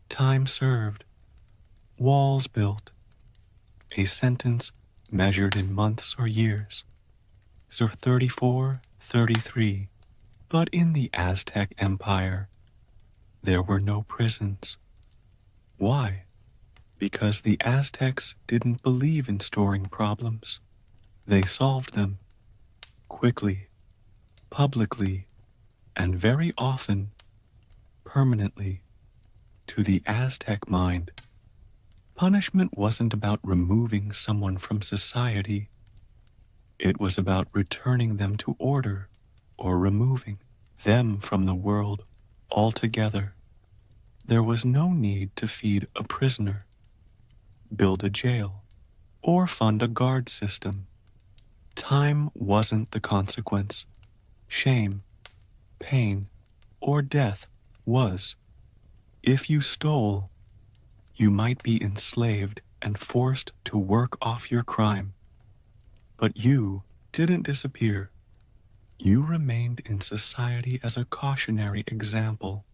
Time served, walls built, a sentence measured in months or years. So 34, 33. But in the Aztec Empire, there were no prisons. Why? Because the Aztecs didn't believe in storing problems. They solved them quickly, publicly, and very often permanently, to the Aztec mind. Punishment wasn't about removing someone from society. It was about returning them to order or removing them from the world altogether. There was no need to feed a prisoner, build a jail, or fund a guard system. Time wasn't the consequence. Shame, pain, or death was. If you stole, you might be enslaved and forced to work off your crime. But you didn't disappear. You remained in society as a cautionary example.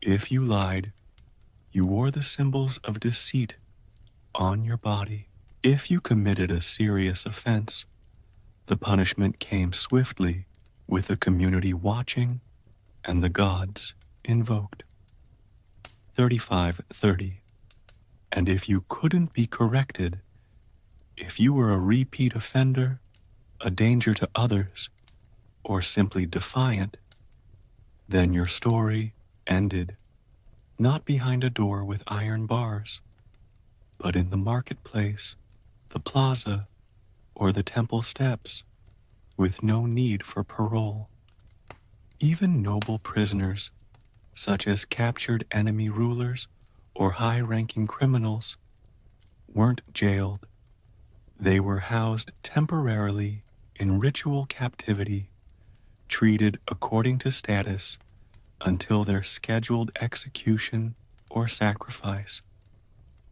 If you lied, you wore the symbols of deceit on your body. If you committed a serious offense, the punishment came swiftly, with the community watching and the gods invoked. 35:30. And if you couldn't be corrected, if you were a repeat offender, a danger to others, or simply defiant, then your story ended, not behind a door with iron bars, but in the marketplace, the plaza, or the temple steps, with no need for parole. Even noble prisoners, such as captured enemy rulers or high-ranking criminals, weren't jailed. They were housed temporarily in ritual captivity, treated according to status until their scheduled execution or sacrifice.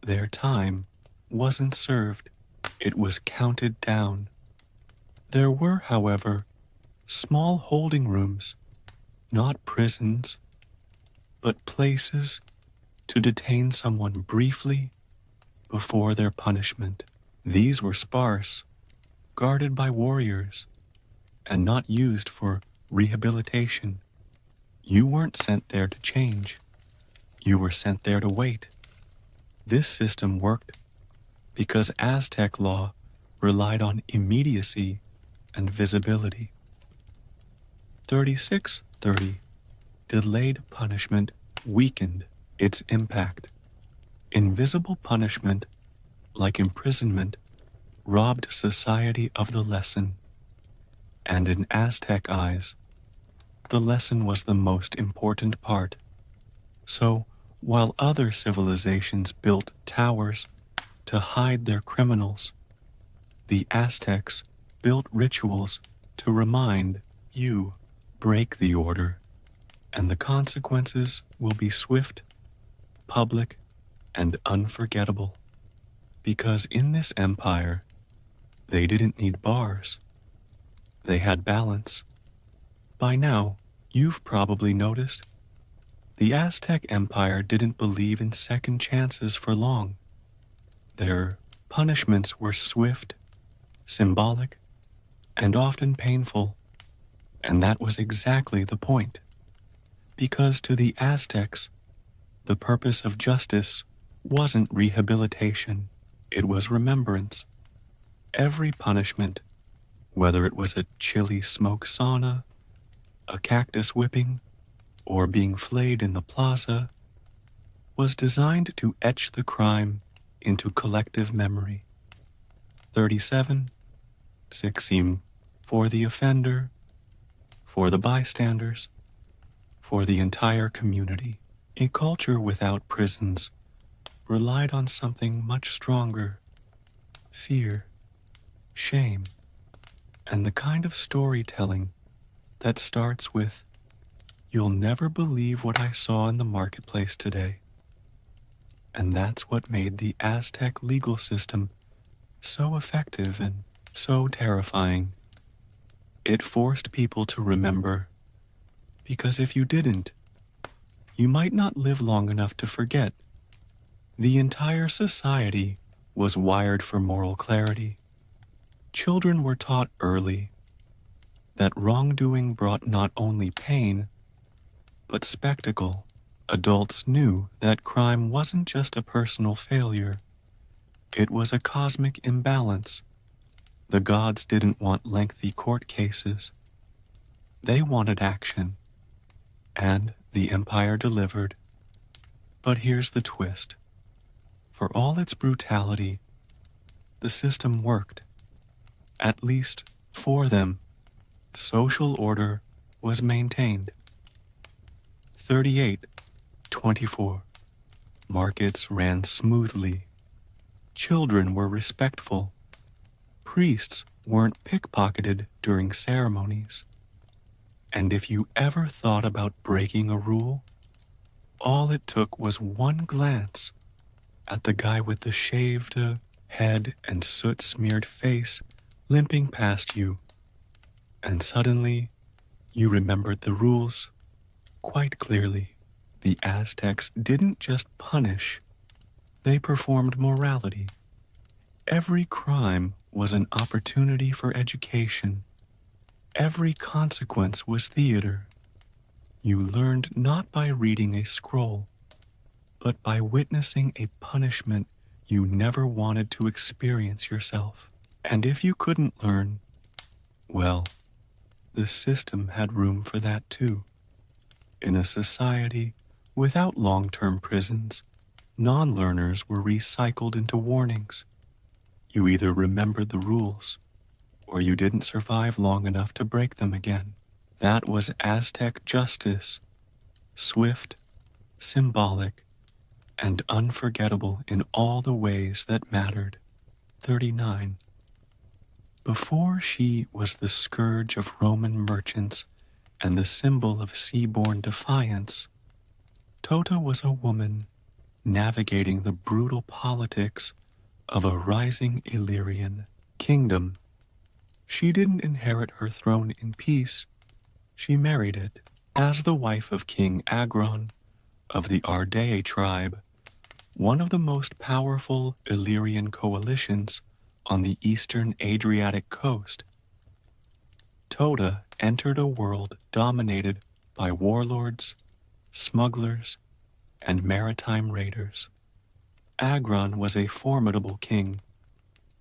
Their time wasn't served, it was counted down. There were, however, small holding rooms, not prisons, but places to detain someone briefly before their punishment. These were sparse, guarded by warriors, and not used for rehabilitation. You weren't sent there to change. You were sent there to wait. This system worked because Aztec law relied on immediacy and visibility. 36:30. Delayed punishment weakened its impact. Invisible punishment, like imprisonment, robbed society of the lesson. And in Aztec eyes, the lesson was the most important part. So, while other civilizations built towers to hide their criminals, the Aztecs built rituals to remind you, break the order, and the consequences will be swift, public, and unforgettable. Because in this empire, they didn't need bars. They had balance. By now, you've probably noticed, the Aztec Empire didn't believe in second chances for long. Their punishments were swift, symbolic, and often painful, and that was exactly the point. Because to the Aztecs, the purpose of justice wasn't rehabilitation, it was remembrance. Every punishment, whether it was a chilly smoke sauna, a cactus whipping, or being flayed in the plaza, was designed to etch the crime into collective memory. 37. Sixim, for the offender, for the bystanders, for the entire community. A culture without prisons relied on something much stronger: fear, shame, and the kind of storytelling that starts with, "You'll never believe what I saw in the marketplace today." And that's what made the Aztec legal system so effective and so terrifying. It forced people to remember, because if you didn't, you might not live long enough to forget. The entire society was wired for moral clarity. Children were taught early that wrongdoing brought not only pain, but spectacle. Adults knew that crime wasn't just a personal failure. It was a cosmic imbalance. The gods didn't want lengthy court cases. They wanted action, and the empire delivered. But here's the twist. For all its brutality, the system worked. At least for them, social order was maintained. 38:24. Markets ran smoothly. Children were respectful. Priests weren't pickpocketed during ceremonies. And if you ever thought about breaking a rule, all it took was one glance at the guy with the shaved head and soot-smeared face limping past you, and suddenly you remembered the rules quite clearly. The Aztecs didn't just punish, they performed morality. Every crime was an opportunity for education. Every consequence was theater. You learned not by reading a scroll, but by witnessing a punishment you never wanted to experience yourself. And if you couldn't learn, well, the system had room for that too. In a society without long-term prisons, non-learners were recycled into warnings. You either remembered the rules, or you didn't survive long enough to break them again. That was Aztec justice, swift, symbolic, and unforgettable in all the ways that mattered. 39. Before she was the scourge of Roman merchants and the symbol of seaborne defiance, Tota was a woman navigating the brutal politics of a rising Illyrian kingdom. She didn't inherit her throne in peace, she married it. As the wife of King Agron of the Ardea tribe, one of the most powerful Illyrian coalitions on the eastern Adriatic coast, Tota entered a world dominated by warlords, smugglers, and maritime raiders. Agron was a formidable king,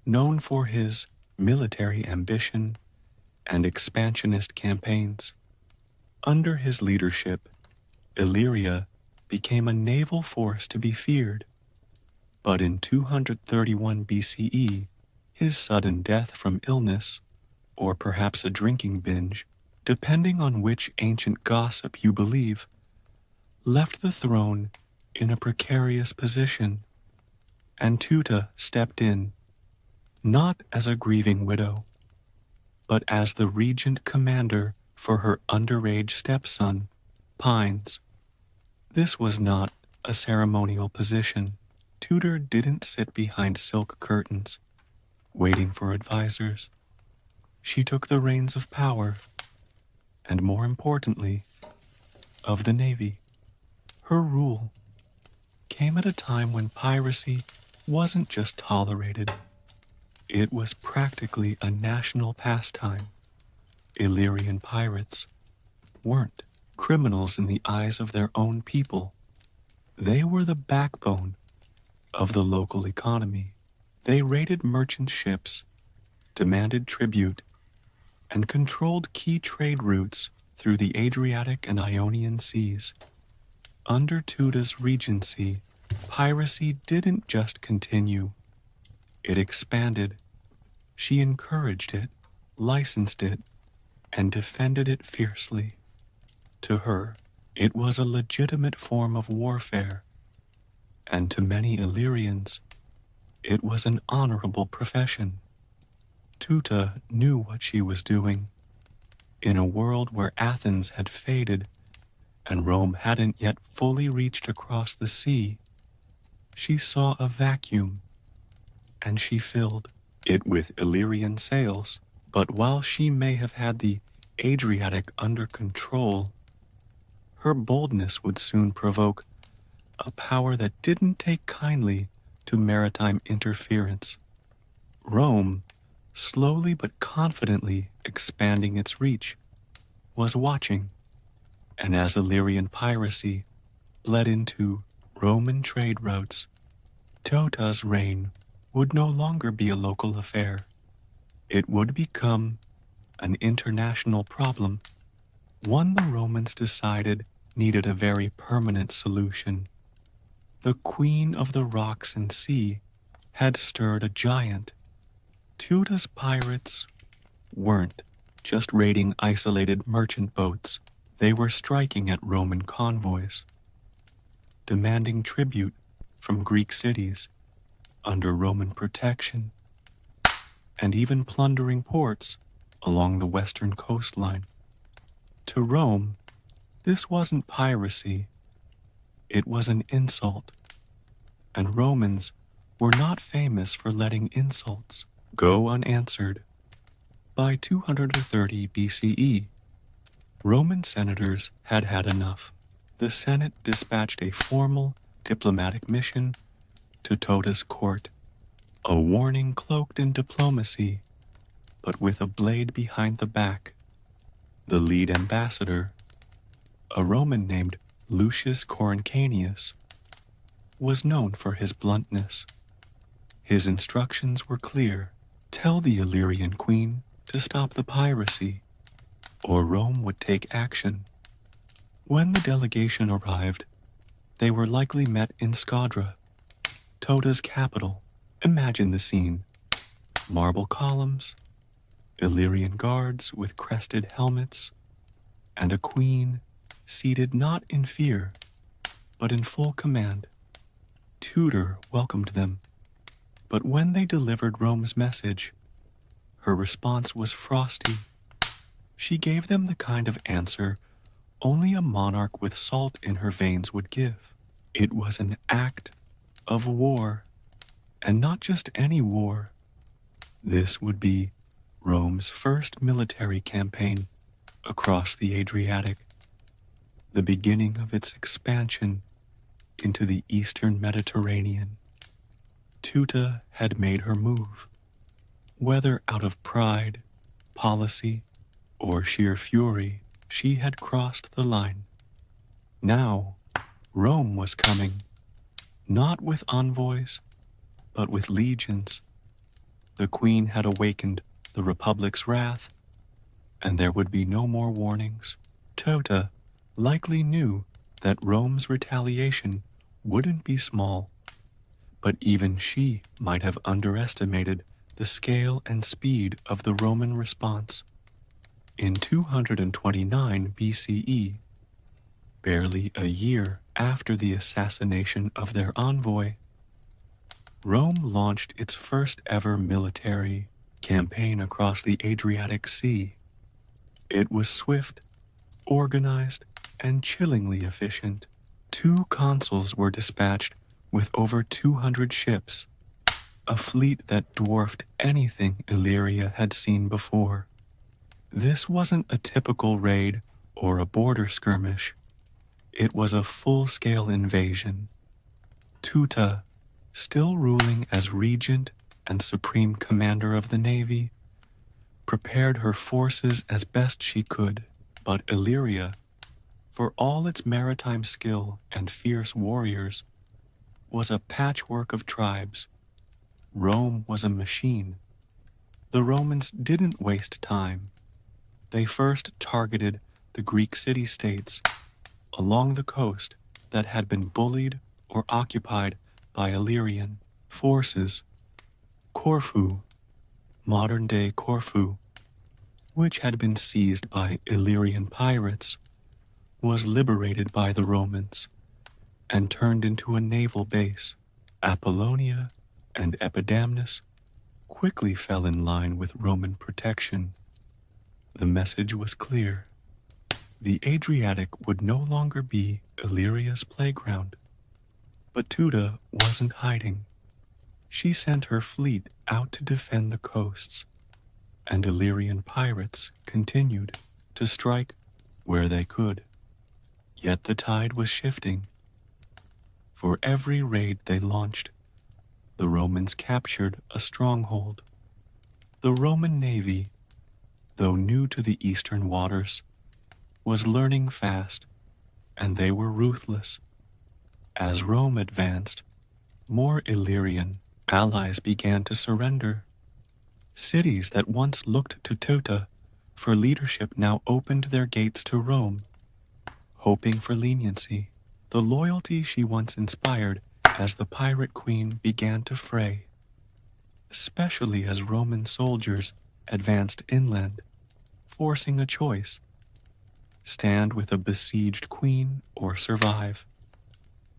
known for his military ambition and expansionist campaigns. Under his leadership, Illyria became a naval force to be feared. But in 231 BCE, his sudden death from illness, or perhaps a drinking binge, depending on which ancient gossip you believe, left the throne in a precarious position, and Tuta stepped in, not as a grieving widow, but as the regent commander for her underage stepson, Pines. This was not a ceremonial position. Tudor didn't sit behind silk curtains, waiting for advisors. She took the reins of power, and more importantly, of the Navy. Her rule came at a time when piracy wasn't just tolerated, it was practically a national pastime. Illyrian pirates weren't criminals in the eyes of their own people. They were the backbone of the local economy. They raided merchant ships, demanded tribute, and controlled key trade routes through the Adriatic and Ionian seas. Under Tuta's regency, piracy didn't just continue, it expanded. She encouraged it, licensed it, and defended it fiercely. To her, it was a legitimate form of warfare, and to many Illyrians, it was an honorable profession. Tuta knew what she was doing. In a world where Athens had faded and Rome hadn't yet fully reached across the sea, she saw a vacuum, and she filled it with Illyrian sails. But while she may have had the Adriatic under control, her boldness would soon provoke a power that didn't take kindly to maritime interference. Rome, slowly but confidently expanding its reach, was watching, and as Illyrian piracy bled into Roman trade routes, Tota's reign would no longer be a local affair. It would become an international problem. one the Romans decided needed a very permanent solution. The queen of the rocks and sea had stirred a giant. Teuta's pirates weren't just raiding isolated merchant boats. They were striking at Roman convoys, demanding tribute from Greek cities under Roman protection, and even plundering ports along the western coastline. To Rome, this wasn't piracy, it was an insult, and Romans were not famous for letting insults go unanswered. By 230 BCE, Roman senators had had enough. The Senate dispatched a formal diplomatic mission to Teuta's court, a warning cloaked in diplomacy, but with a blade behind the back. The lead ambassador, a Roman named Lucius Coruncanius, was known for his bluntness. His instructions were clear: tell the Illyrian queen to stop the piracy, or Rome would take action. When the delegation arrived, they were likely met in Scadra, Teuta's capital. Imagine the scene: marble columns, Illyrian guards with crested helmets, and a queen seated not in fear, but in full command. Teuta welcomed them, but when they delivered Rome's message, her response was frosty. She gave them the kind of answer only a monarch with salt in her veins would give. It was an act of war, and not just any war. This would be Rome's first military campaign across the Adriatic, the beginning of its expansion into the eastern Mediterranean. Teuta had made her move. Whether out of pride, policy, or sheer fury, she had crossed the line. Now, Rome was coming, not with envoys, but with legions. The queen had awakened the Republic's wrath, and there would be no more warnings. Teuta likely knew that Rome's retaliation wouldn't be small, but even she might have underestimated the scale and speed of the Roman response. In 229 BCE, barely a year after the assassination of their envoy, Rome launched its first ever military campaign across the Adriatic Sea. It was swift, organized, and chillingly efficient. 2 consuls were dispatched with over 200 ships, a fleet that dwarfed anything Illyria had seen before. This wasn't a typical raid or a border skirmish. It was a full-scale invasion. Teuta, still ruling as regent and supreme commander of the navy, prepared her forces as best she could, but Illyria, for all its maritime skill and fierce warriors, was a patchwork of tribes. Rome was a machine. The Romans didn't waste time. They first targeted the Greek city-states along the coast that had been bullied or occupied by Illyrian forces. Corfu, modern-day Corfu, which had been seized by Illyrian pirates, was liberated by the Romans and turned into a naval base. Apollonia and Epidamnus quickly fell in line with Roman protection. The message was clear. The Adriatic would no longer be Illyria's playground. But Teuta wasn't hiding. She sent her fleet out to defend the coasts, and Illyrian pirates continued to strike where they could. Yet the tide was shifting. For every raid they launched, the Romans captured a stronghold. The Roman navy, though new to the eastern waters, was learning fast, and they were ruthless. As Rome advanced, more Illyrian allies began to surrender. Cities that once looked to Teuta for leadership now opened their gates to Rome, hoping for leniency. The loyalty she once inspired as the pirate queen began to fray, especially as Roman soldiers advanced inland, forcing a choice: stand with a besieged queen or survive.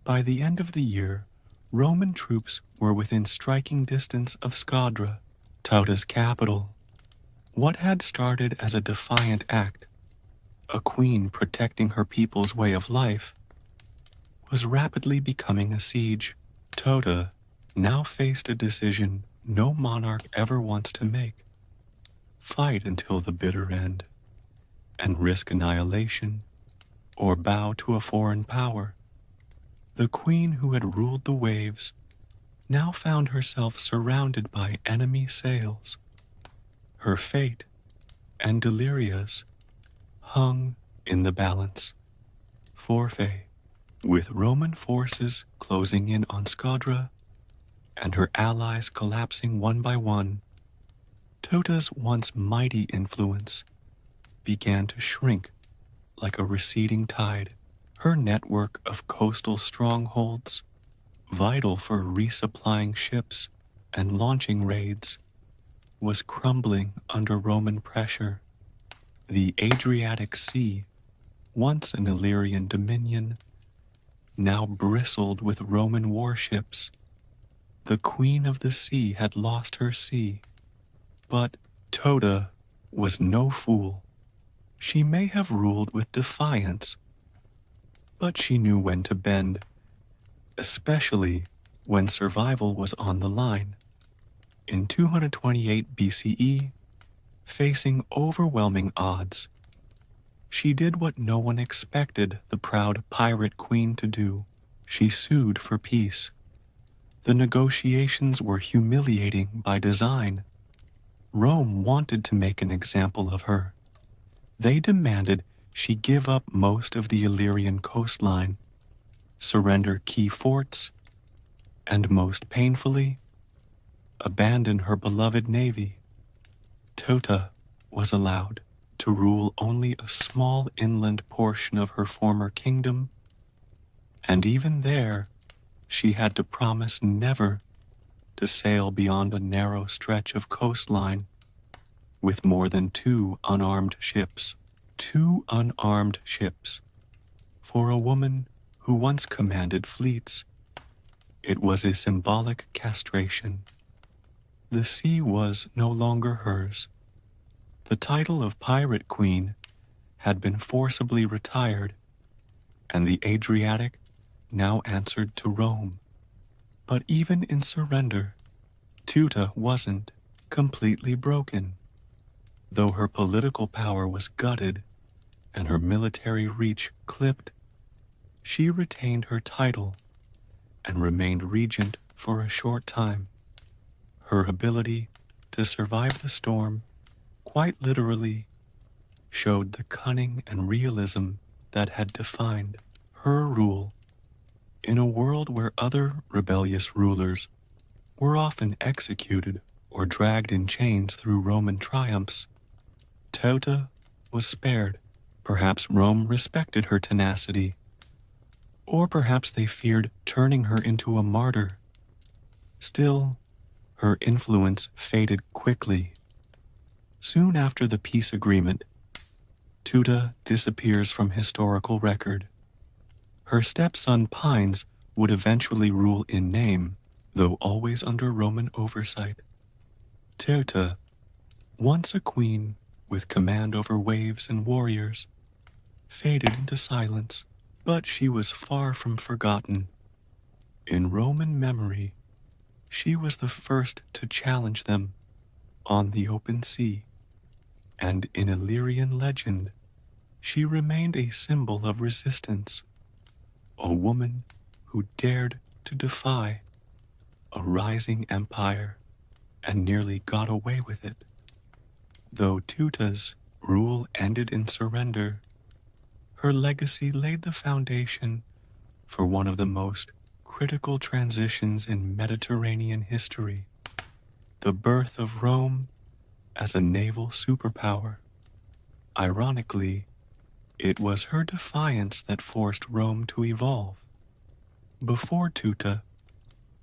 By the end of the year, Roman troops were within striking distance of Scadra, Tauta's capital. What had started as a defiant act, a queen protecting her people's way of life, was rapidly becoming a siege. Tauta now faced a decision no monarch ever wants to make: fight until the bitter end and risk annihilation, or bow to a foreign power. The queen who had ruled the waves now found herself surrounded by enemy sails. Her fate and Deliria's hung in the balance. Forfeit, with Roman forces closing in on Scadra and her allies collapsing one by one, Tauta's once mighty influence began to shrink like a receding tide. Her network of coastal strongholds, vital for resupplying ships and launching raids, was crumbling under Roman pressure. The Adriatic Sea, once an Illyrian dominion, now bristled with Roman warships. The Queen of the Sea had lost her sea, but Tauta was no fool. She may have ruled with defiance, but she knew when to bend, especially when survival was on the line. In 228 BCE, facing overwhelming odds, she did what no one expected the proud pirate queen to do. She sued for peace. The negotiations were humiliating by design. Rome wanted to make an example of her. They demanded she give up most of the Illyrian coastline, surrender key forts, and most painfully, abandon her beloved navy. Tauta was allowed to rule only a small inland portion of her former kingdom, and even there, she had to promise never to sail beyond a narrow stretch of coastline with more than 2 unarmed ships. 2 unarmed ships. For a woman who once commanded fleets, it was a symbolic castration. The sea was no longer hers. The title of Pirate Queen had been forcibly retired, and the Adriatic now answered to Rome. But even in surrender, Tauta wasn't completely broken. Though her political power was gutted and her military reach clipped, she retained her title and remained regent for a short time. Her ability to survive the storm, quite literally, showed the cunning and realism that had defined her rule. In a world where other rebellious rulers were often executed or dragged in chains through Roman triumphs, Tauta was spared. Perhaps Rome respected her tenacity, or perhaps they feared turning her into a martyr. Still, her influence faded quickly. Soon after the peace agreement, Tauta disappears from historical record. Her stepson Pines would eventually rule in name, though always under Roman oversight. Tauta, once a queen with command over waves and warriors, faded into silence, but she was far from forgotten. In Roman memory, she was the first to challenge them on the open sea, and in Illyrian legend, she remained a symbol of resistance, a woman who dared to defy a rising empire and nearly got away with it. Though Tauta's rule ended in surrender, her legacy laid the foundation for one of the most critical transitions in Mediterranean history: the birth of Rome as a naval superpower. Ironically, it was her defiance that forced Rome to evolve. Before Tuta,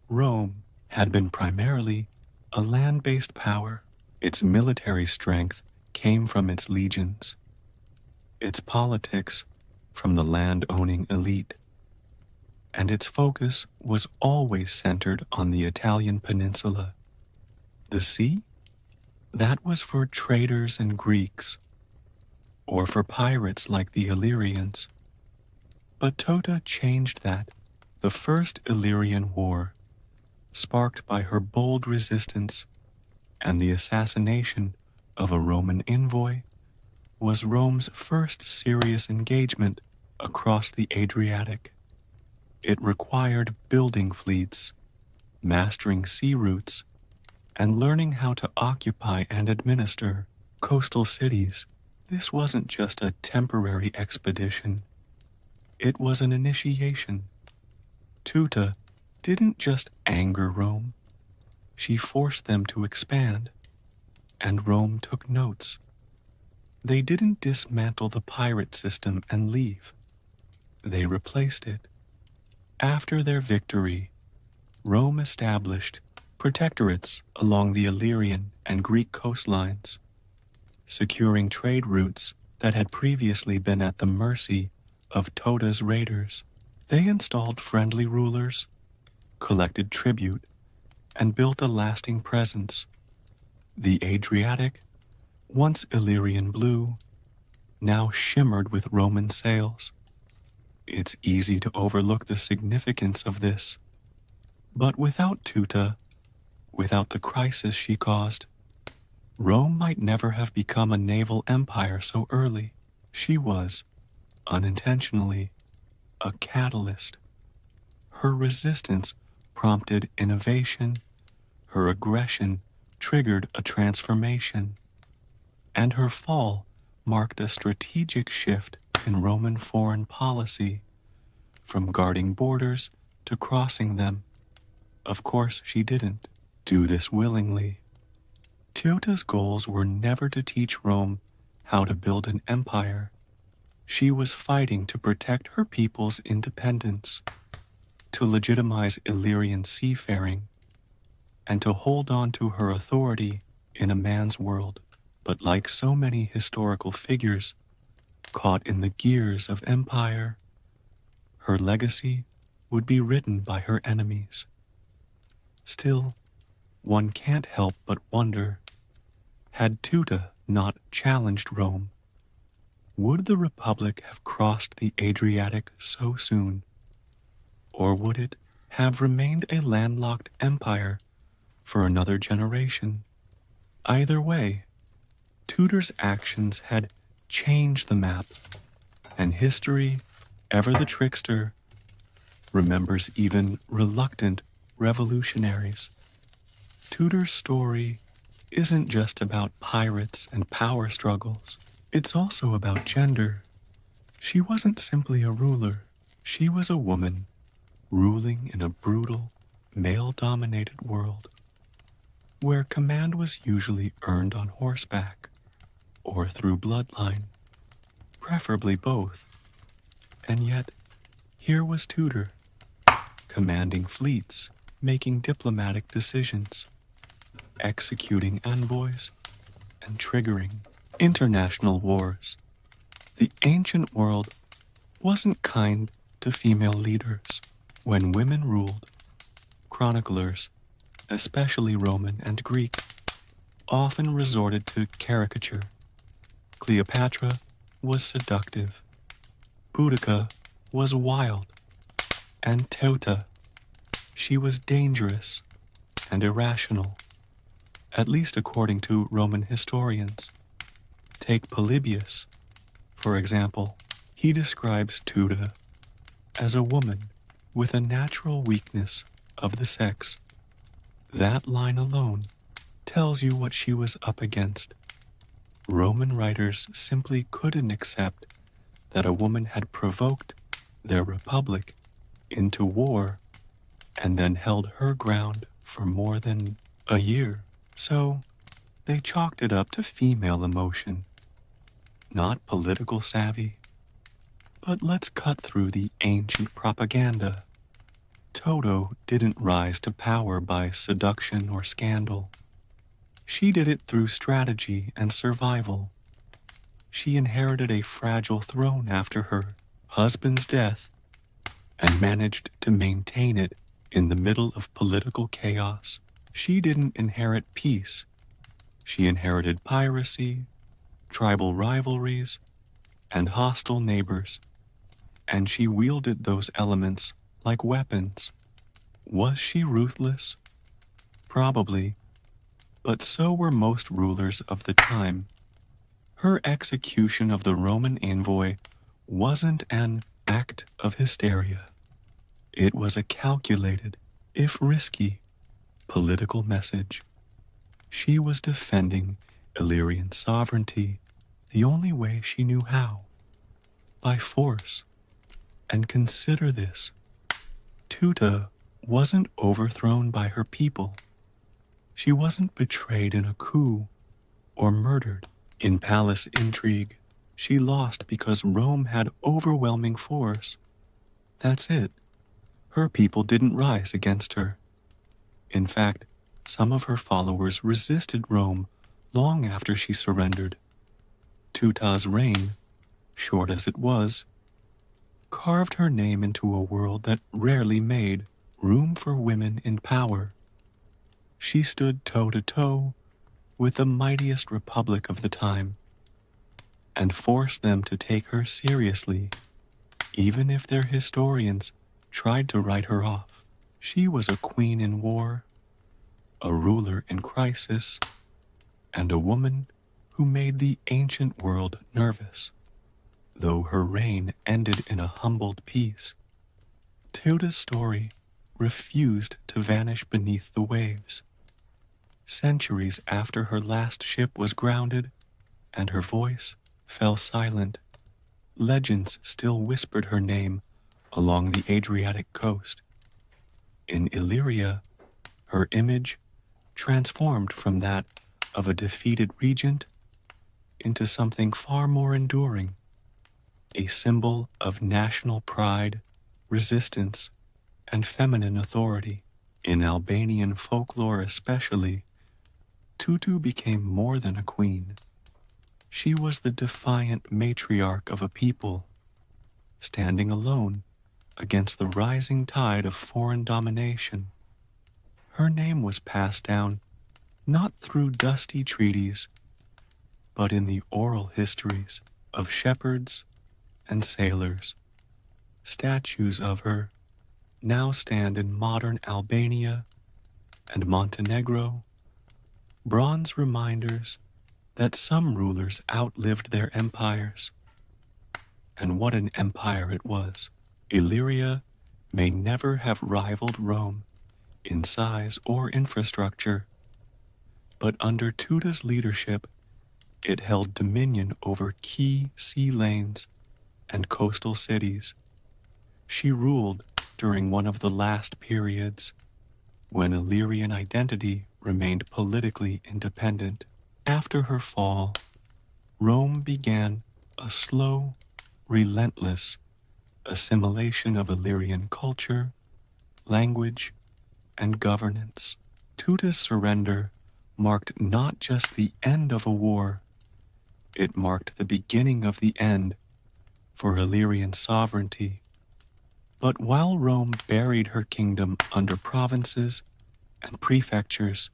Rome had been primarily a land-based power. Its military strength came from its legions, its politics from the land-owning elite, and its focus was always centered on the Italian peninsula. The sea? That was for traders and Greeks, or for pirates like the Illyrians. But Tota changed that. The First Illyrian War, sparked by her bold resistance and the assassination of a Roman envoy, was Rome's first serious engagement across the Adriatic. It required building fleets, mastering sea routes, and learning how to occupy and administer coastal cities. This wasn't just a temporary expedition. It was an initiation. Tuta didn't just anger Rome. She forced them to expand, and Rome took notes. They didn't dismantle the pirate system and leave. They replaced it. After their victory, Rome established protectorates along the Illyrian and Greek coastlines, securing trade routes that had previously been at the mercy of Tota's raiders. They installed friendly rulers, collected tribute, and built a lasting presence. The Adriatic, once Illyrian blue, now shimmered with Roman sails. It's easy to overlook the significance of this. But without Tuta, without the crisis she caused, Rome might never have become a naval empire so early. She was, unintentionally, a catalyst. Her resistance prompted innovation, her aggression triggered a transformation, and her fall marked a strategic shift in Roman foreign policy, from guarding borders to crossing them. Of course, she didn't do this willingly. Tuta's goals were never to teach Rome how to build an empire. She was fighting to protect her people's independence, to legitimize Illyrian seafaring, and to hold on to her authority in a man's world. But like so many historical figures caught in the gears of empire, her legacy would be written by her enemies. Still, one can't help but wonder, had Tuta not challenged Rome, would the Republic have crossed the Adriatic so soon? Or would it have remained a landlocked empire for another generation? Either way, Tutor's actions had changed the map, and history, ever the trickster, remembers even reluctant revolutionaries. Tutor's story isn't just about pirates and power struggles. It's also about gender. She wasn't simply a ruler. She was a woman ruling in a brutal, male-dominated world, where command was usually earned on horseback or through bloodline, preferably both. And yet, here was Tutor, commanding fleets, making diplomatic decisions, executing envoys, and triggering international wars. The ancient world wasn't kind to female leaders. When women ruled, chroniclers, especially Roman and Greek, often resorted to caricature. Cleopatra was seductive, Boudica was wild, and Teuta, she was dangerous and irrational, at least according to Roman historians. Take Polybius, for example. He describes Tuta as a woman with a natural weakness of the sex. That line alone tells you what she was up against. Roman writers simply couldn't accept that a woman had provoked their republic into war and then held her ground for more than a year. So they chalked it up to female emotion. not political savvy. But let's cut through the ancient propaganda. Toto didn't rise to power by seduction or scandal. She did it through strategy and survival. She inherited a fragile throne after her husband's death and managed to maintain it in the middle of political chaos. She didn't inherit peace. She inherited piracy, tribal rivalries, and hostile neighbors, and she wielded those elements like weapons. Was she ruthless? Probably, but so were most rulers of the time. Her execution of the Roman envoy wasn't an act of hysteria. It was a calculated, if risky, political message. She was defending Illyrian sovereignty the only way she knew how, by force. And consider this, Tuta wasn't overthrown by her people. She wasn't betrayed in a coup or murdered in palace intrigue. She lost because Rome had overwhelming force. That's it. Her people didn't rise against her. In fact, some of her followers resisted Rome long after she surrendered. Tuta's reign, short as it was, carved her name into a world that rarely made room for women in power. She stood toe-to-toe with the mightiest republic of the time and forced them to take her seriously, even if their historians tried to write her off. She was a queen in war, a ruler in crisis, and a woman who made the ancient world nervous. Though her reign ended in a humbled peace, Tuta's story refused to vanish beneath the waves. Centuries after her last ship was grounded and her voice fell silent, legends still whispered her name along the Adriatic coast. In Illyria, her image transformed from that of a defeated regent into something far more enduring, a symbol of national pride, resistance, and feminine authority. In Albanian folklore especially, Tutu became more than a queen. She was the defiant matriarch of a people, standing alone against the rising tide of foreign domination. Her name was passed down not through dusty treaties, but in the oral histories of shepherds and sailors. Statues of her now stand in modern Albania and Montenegro, bronze reminders that some rulers outlived their empires. And what an empire it was. Illyria may never have rivaled Rome in size or infrastructure, but under Tuta's leadership, it held dominion over key sea lanes and coastal cities. She ruled during one of the last periods when Illyrian identity remained politically independent. After her fall, Rome began a slow, relentless assimilation of Illyrian culture, language, and governance. Tuta's surrender marked not just the end of a war, it marked the beginning of the end for Illyrian sovereignty. But while Rome buried her kingdom under provinces and prefectures,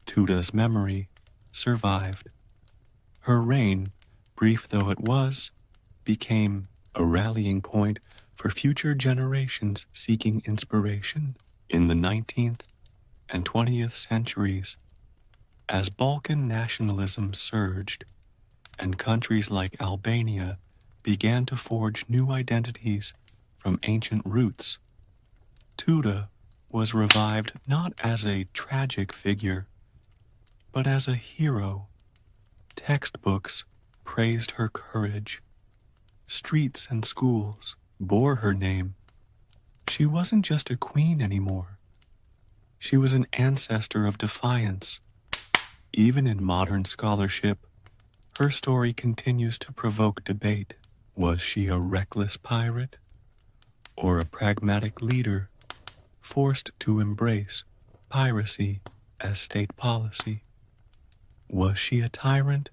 Tuta's memory survived. Her reign, brief though it was, became a rallying point for future generations seeking inspiration. In the 19th and 20th centuries, as Balkan nationalism surged and countries like Albania began to forge new identities from ancient roots, Tuta was revived not as a tragic figure, but as a hero. Textbooks praised her courage. Streets and schools bore her name. She wasn't just a queen anymore. She was an ancestor of defiance. Even in modern scholarship, Her story continues to provoke debate. Was she a reckless pirate or a pragmatic leader forced to embrace piracy as state policy? Was she a tyrant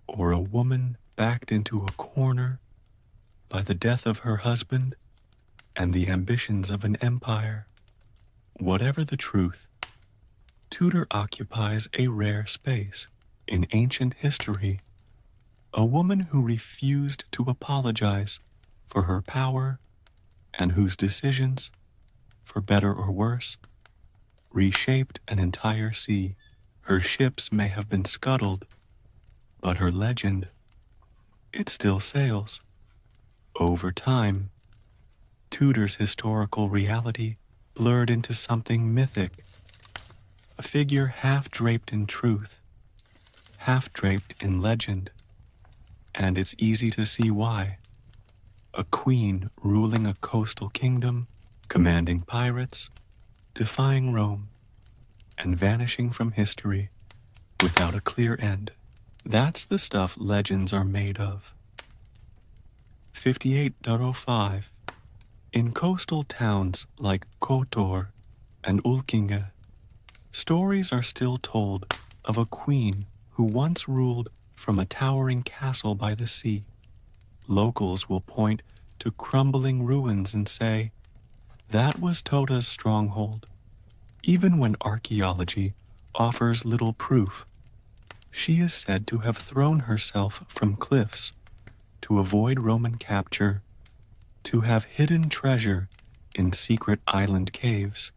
or a woman backed into a corner by the death of her husband and the ambitions of an empire? Whatever the truth, Tudor occupies a rare space in ancient history, a woman who refused to apologize for her power and whose decisions, for better or worse, reshaped an entire sea. Her ships may have been scuttled, but her legend, it still sails. Over time, Tudor's historical reality blurred into something mythic, a figure half draped in truth, half draped in legend, and it's easy to see why. A queen ruling a coastal kingdom, commanding pirates, defying Rome, and vanishing from history without a clear end. That's the stuff legends are made of. 58.05. In coastal towns like Kotor and Ulkinge, stories are still told of a queen who once ruled from a towering castle by the sea. Locals will point to crumbling ruins and say, that was Tota's stronghold. Even when archaeology offers little proof, she is said to have thrown herself from cliffs to avoid Roman capture, to have hidden treasure in secret island caves,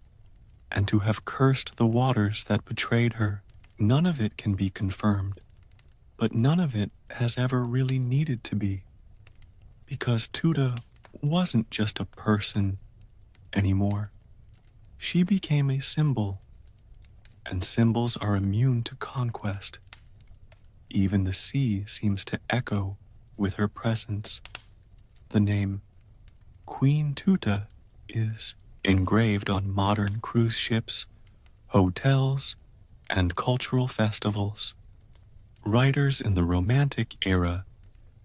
and to have cursed the waters that betrayed her. None of it can be confirmed, but none of it has ever really needed to be, because Tuta wasn't just a person anymore. She became a symbol, and symbols are immune to conquest. Even the sea seems to echo with her presence. The name Queen Tuta is engraved on modern cruise ships, hotels, and cultural festivals. Writers in the Romantic era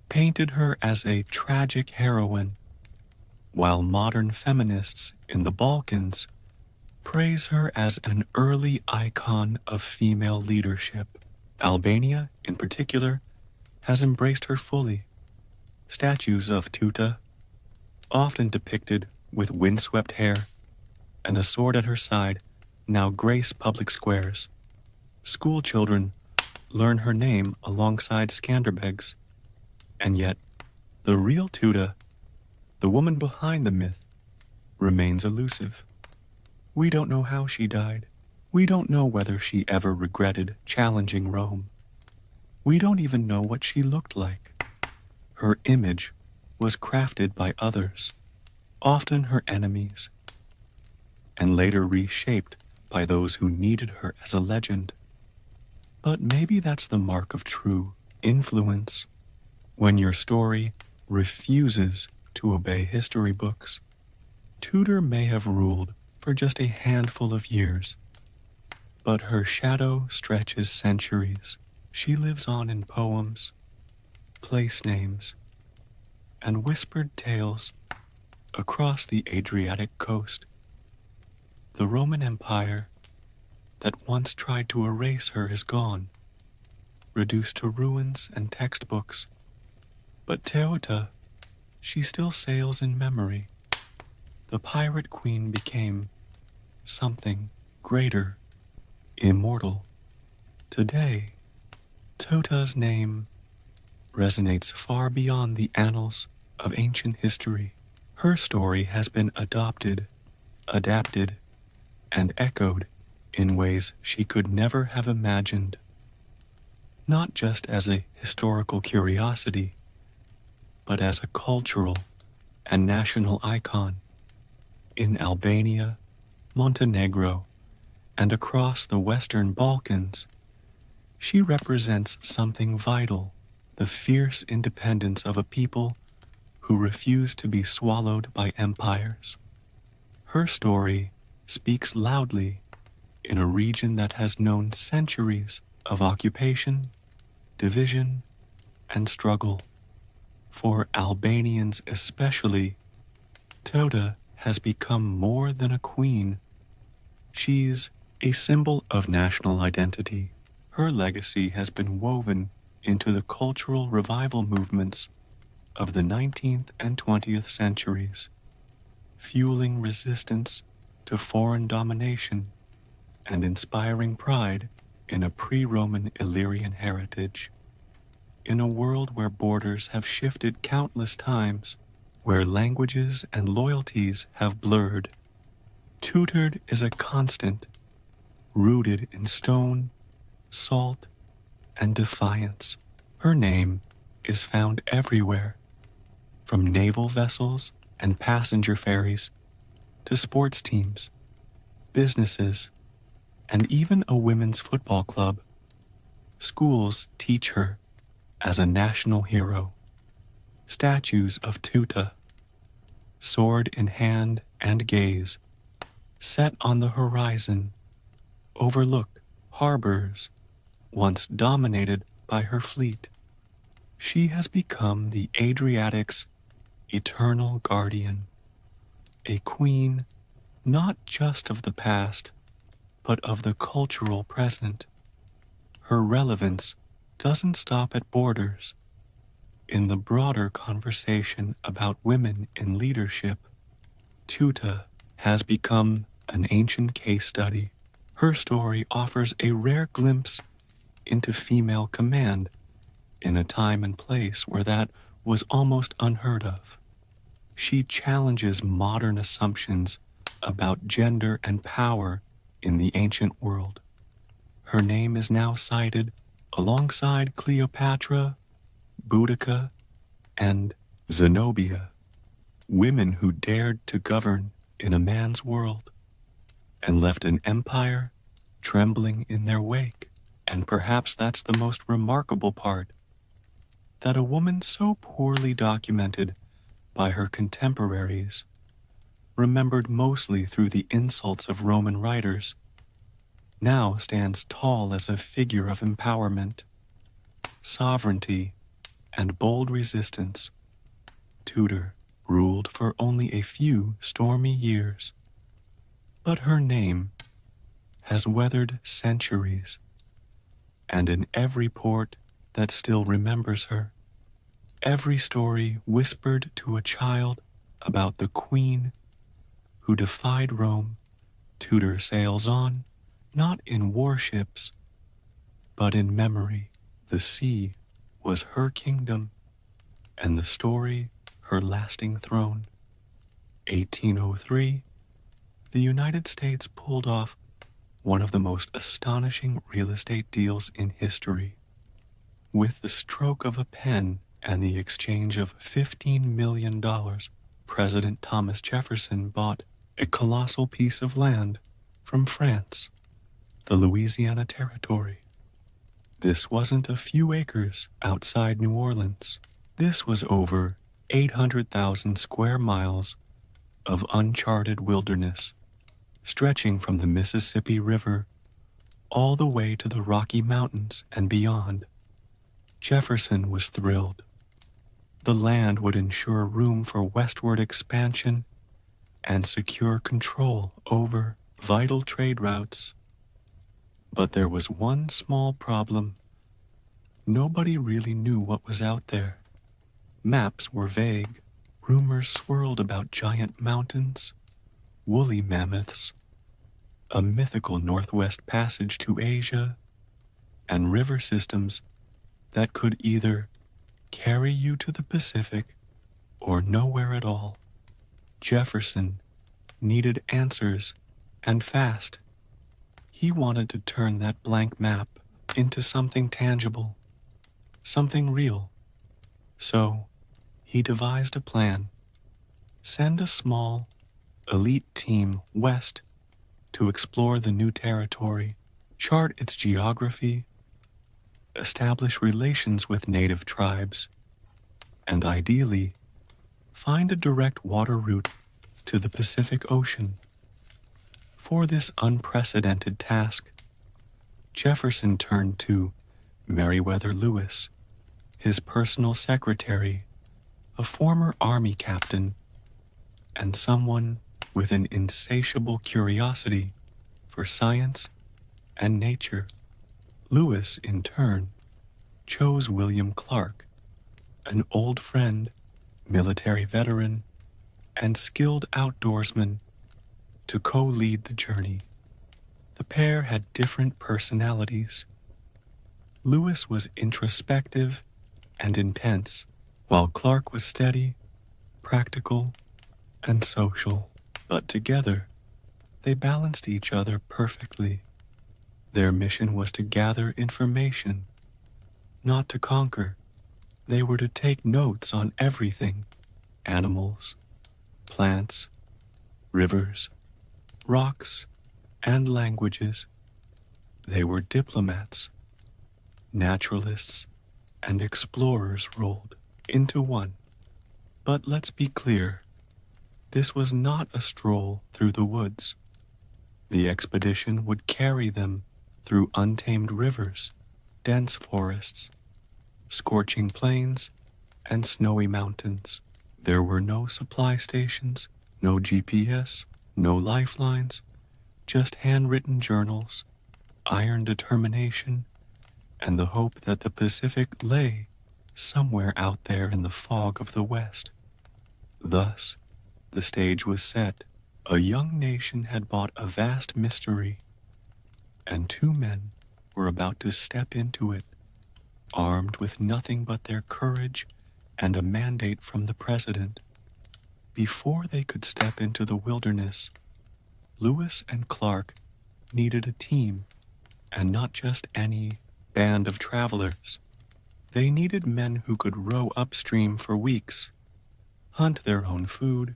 painted her as a tragic heroine, while modern feminists in the Balkans praise her as an early icon of female leadership. Albania, in particular, has embraced her fully. Statues of Tuta, often depicted with windswept hair and a sword at her side, now grace public squares. School children learn her name alongside Skanderbegs, and yet the real Tuta, the woman behind the myth, remains elusive. We don't know how she died. We don't know whether she ever regretted challenging Rome. We don't even know what she looked like. Her image was crafted by others, often her enemies, and later reshaped by those who needed her as a legend. But maybe that's the mark of true influence, when your story refuses to obey history books. Tudor may have ruled for just a handful of years, but her shadow stretches centuries. She lives on in poems, place names, and whispered tales across the Adriatic coast. The Roman Empire that once tried to erase her is gone, reduced to ruins and textbooks. But Teuta, she still sails in memory. The pirate queen became something greater, immortal. Today, Teuta's name resonates far beyond the annals of ancient history. Her story has been adopted, adapted, and echoed in ways she could never have imagined. Not just as a historical curiosity, but as a cultural and national icon. In Albania, Montenegro, and across the Western Balkans, she represents something vital, the fierce independence of a people who refuse to be swallowed by empires. Her story speaks loudly in a region that has known centuries of occupation, division, and struggle. For Albanians especially, Tota has become more than a queen. She's a symbol of national identity. Her legacy has been woven into the cultural revival movements of the 19th and 20th centuries, fueling resistance to foreign domination and inspiring pride in a pre-Roman Illyrian heritage. In a world where borders have shifted countless times, where languages and loyalties have blurred, tutored is a constant, rooted in stone, salt, and defiance. Her name is found everywhere, from naval vessels and passenger ferries to sports teams, businesses, and even a women's football club. Schools teach her as a national hero. Statues of Tuta, sword in hand and gaze, set on the horizon, overlook harbors once dominated by her fleet. She has become the Adriatic's eternal guardian, a queen not just of the past, but of the cultural present. Her relevance doesn't stop at borders. In the broader conversation about women in leadership, Tuta has become an ancient case study. Her story offers a rare glimpse into female command in a time and place where that was almost unheard of. She challenges modern assumptions about gender and power in the ancient world. Her name is now cited alongside Cleopatra, Boudica, and Zenobia, women who dared to govern in a man's world and left an empire trembling in their wake. And perhaps that's the most remarkable part, that a woman so poorly documented by her contemporaries, remembered mostly through the insults of Roman writers, now stands tall as a figure of empowerment, sovereignty, and bold resistance. Tudor ruled for only a few stormy years, but her name has weathered centuries, and in every port that still remembers her, every story whispered to a child about the queen who defied Rome, Tudor sails on, not in warships, but in memory. The sea was her kingdom, and the story her lasting throne. 1803, the United States pulled off one of the most astonishing real estate deals in history. With the stroke of a pen and the exchange of $15 million, President Thomas Jefferson bought a colossal piece of land from France, the Louisiana Territory. This wasn't a few acres outside New Orleans. This was over 800,000 square miles of uncharted wilderness, stretching from the Mississippi River all the way to the Rocky Mountains and beyond. Jefferson was thrilled. The land would ensure room for westward expansion and secure control over vital trade routes. But there was one small problem. Nobody really knew what was out there. Maps were vague. Rumors swirled about giant mountains, woolly mammoths, a mythical northwest passage to Asia, and river systems that could either carry you to the Pacific or nowhere at all. Jefferson needed answers, and fast. He wanted to turn that blank map into something tangible, something real. So, he devised a plan. Send a small, elite team west to explore the new territory, chart its geography, establish relations with native tribes, and ideally, find a direct water route to the Pacific Ocean. For this unprecedented task, Jefferson turned to Meriwether Lewis, his personal secretary, a former army captain, and someone with an insatiable curiosity for science and nature. Lewis, in turn, chose William Clark, an old friend, military veteran, and skilled outdoorsman, to co-lead the journey. The pair had different personalities. Lewis was introspective and intense, while Clark was steady, practical, and social. But together, they balanced each other perfectly. Their mission was to gather information, not to conquer. They were to take notes on everything: animals, plants, rivers, rocks, and languages. They were diplomats, naturalists, and explorers rolled into one. But let's be clear, this was not a stroll through the woods. The expedition would carry them through untamed rivers, dense forests, scorching plains, and snowy mountains. There were no supply stations, no GPS, no lifelines, just handwritten journals, iron determination, and the hope that the Pacific lay somewhere out there in the fog of the West. Thus, the stage was set. A young nation had bought a vast mystery, and two men were about to step into it, armed with nothing but their courage and a mandate from the president. Before they could step into the wilderness, Lewis and Clark needed a team, and not just any band of travelers. They needed men who could row upstream for weeks, hunt their own food,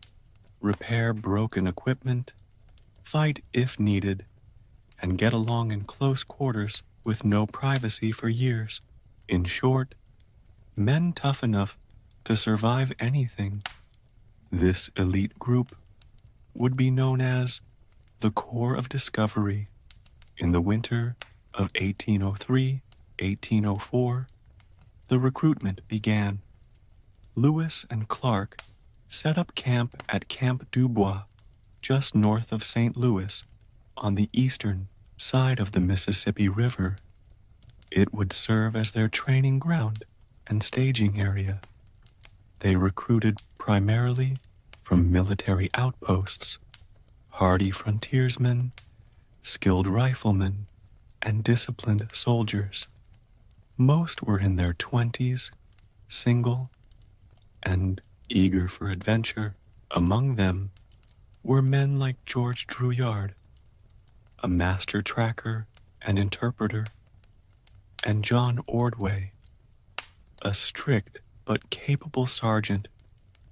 repair broken equipment, fight if needed, and get along in close quarters with no privacy for years. In short, men tough enough to survive anything. This elite group would be known as the Corps of Discovery. In the winter of 1803-1804, the recruitment began. Lewis and Clark set up camp at Camp Dubois, just north of St. Louis, on the eastern side of the Mississippi River. It would serve as their training ground and staging area. They recruited primarily from military outposts, hardy frontiersmen, skilled riflemen, and disciplined soldiers. Most were in their 20s, single, and eager for adventure. Among them were men like George Drouillard, a master tracker and interpreter, and John Ordway, a strict but capable sergeant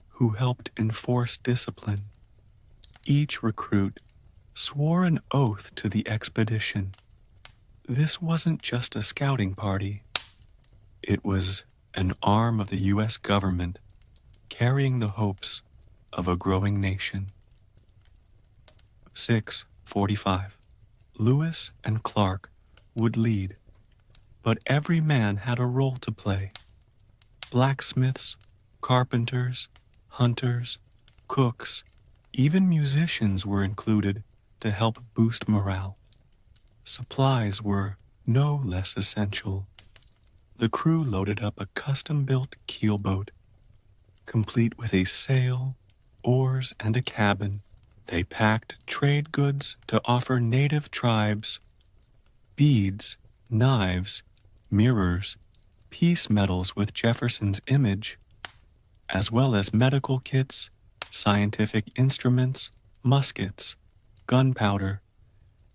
who helped enforce discipline. Each recruit swore an oath to the expedition. This wasn't just a scouting party. It was an arm of the U.S. government carrying the hopes of a growing nation. 6:45. Lewis and Clark would lead, but every man had a role to play. Blacksmiths, carpenters, hunters, cooks, even musicians were included to help boost morale. Supplies were no less essential. The crew loaded up a custom-built keelboat, complete with a sail, oars, and a cabin. They packed trade goods to offer native tribes: beads, knives, mirrors, peace medals with Jefferson's image, as well as medical kits, scientific instruments, muskets, gunpowder,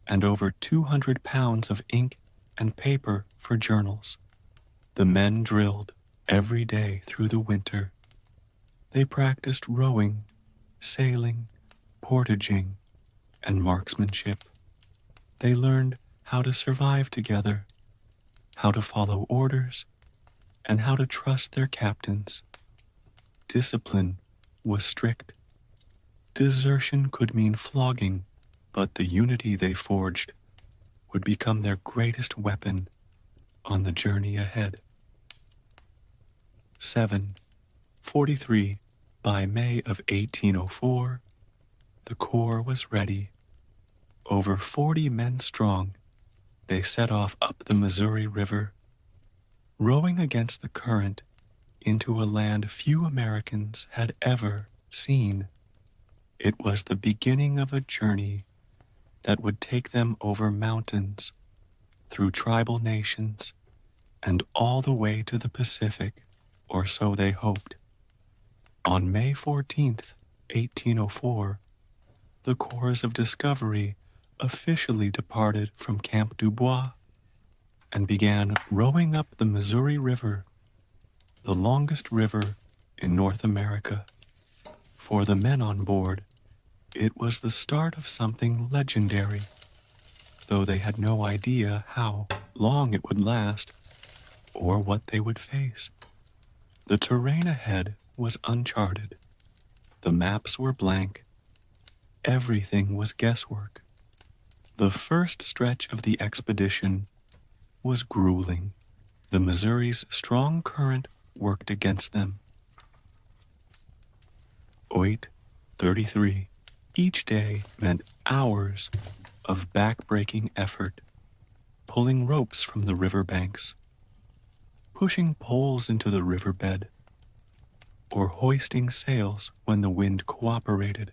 and over 200 pounds of ink and paper for journals. The men drilled every day through the winter. They practiced rowing, sailing, portaging, and marksmanship. They learned how to survive together, how to follow orders, and how to trust their captains. Discipline was strict. Desertion could mean flogging, but the unity they forged would become their greatest weapon on the journey ahead. 7:43. By May of 1804, the Corps was ready. Over 40 men strong, they set off up the Missouri River, rowing against the current into a land few Americans had ever seen. It was the beginning of a journey that would take them over mountains, through tribal nations, and all the way to the Pacific, or so they hoped. On May 14th, 1804, the Corps of Discovery officially departed from Camp Dubois and began rowing up the Missouri River, the longest river in North America. For the men on board, it was the start of something legendary, though they had no idea how long it would last or what they would face. The terrain ahead was uncharted. The maps were blank. Everything was guesswork. The first stretch of the expedition was grueling. The Missouri's strong current worked against them. 8:33. Each day meant hours of back-breaking effort, pulling ropes from the riverbanks, pushing poles into the riverbed, or hoisting sails when the wind cooperated.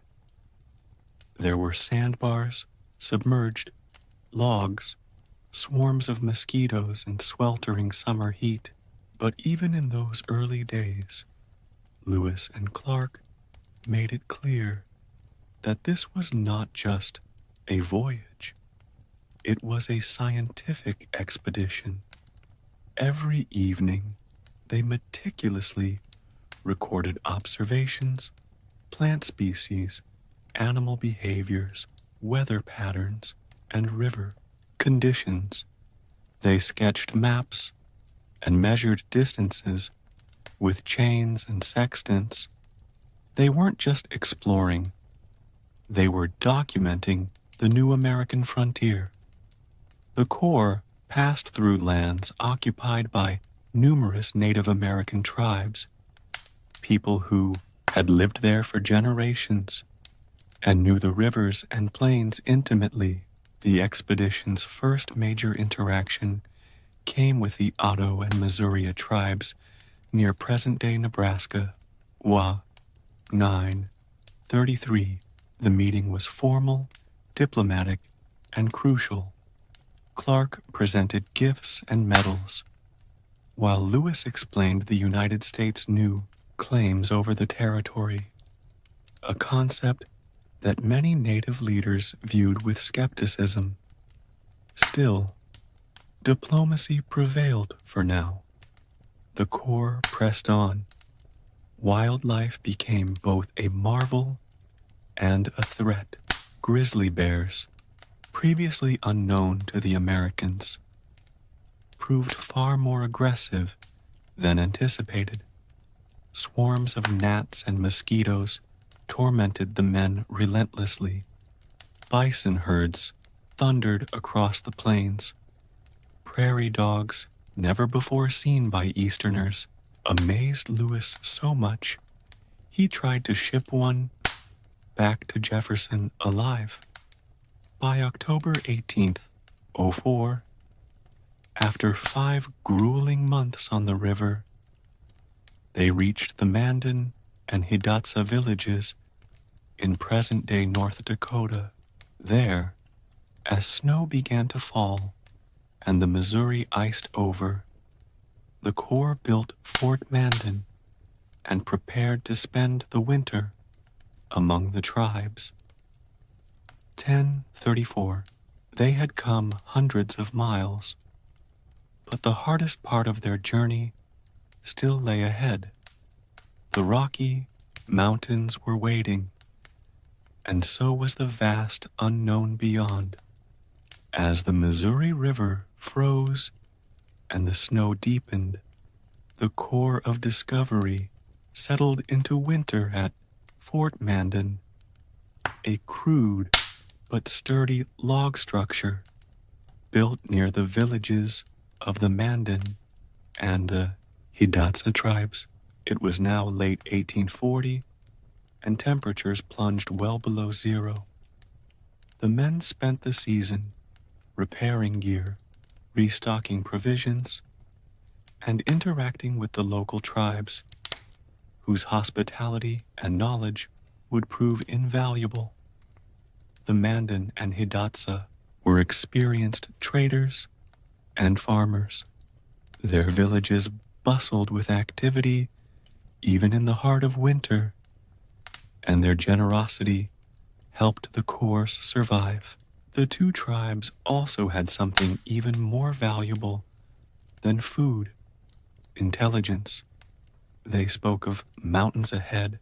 There were sandbars, submerged, logs, swarms of mosquitoes in sweltering summer heat. But even in those early days, Lewis and Clark made it clear that this was not just a voyage. It was a scientific expedition. Every evening, they meticulously recorded observations, plant species, animal behaviors, weather patterns, and river conditions. They sketched maps and measured distances with chains and sextants. They weren't just exploring, they were documenting the new American frontier. The Corps passed through lands occupied by numerous Native American tribes, people who had lived there for generations and knew the rivers and plains intimately. The expedition's first major interaction came with the Otto and Missouri tribes near present-day Nebraska. 9:33. The meeting was formal, diplomatic, and crucial. Clark presented gifts and medals, while Lewis explained the United States' new claims over the territory, a concept that many Native leaders viewed with skepticism. Still, diplomacy prevailed for now. The Corps pressed on. Wildlife became both a marvel and a threat. Grizzly bears, previously unknown to the Americans, proved far more aggressive than anticipated. Swarms of gnats and mosquitoes tormented the men relentlessly. Bison herds thundered across the plains. Prairie dogs, never before seen by Easterners, amazed Lewis so much he tried to ship one back to Jefferson alive. By October 18th, 04, after 5 grueling months on the river, they reached the Mandan and Hidatsa villages in present-day North Dakota. There, as snow began to fall and the Missouri iced over, the Corps built Fort Mandan and prepared to spend the winter among the tribes. 10:34. They had come hundreds of miles, but the hardest part of their journey still lay ahead. The Rocky Mountains were waiting, and so was the vast unknown beyond. As the Missouri River froze and the snow deepened, the Corps of Discovery settled into winter at Fort Mandan, a crude but sturdy log structure built near the villages of the Mandan and Hidatsa tribes. It was now late 1840, and temperatures plunged well below zero. The men spent the season repairing gear, restocking provisions, and interacting with the local tribes, whose hospitality and knowledge would prove invaluable. The Mandan and Hidatsa were experienced traders and farmers. Their villages bustled with activity even in the heart of winter, and their generosity helped the Corps survive. The two tribes also had something even more valuable than food: intelligence. They spoke of mountains ahead,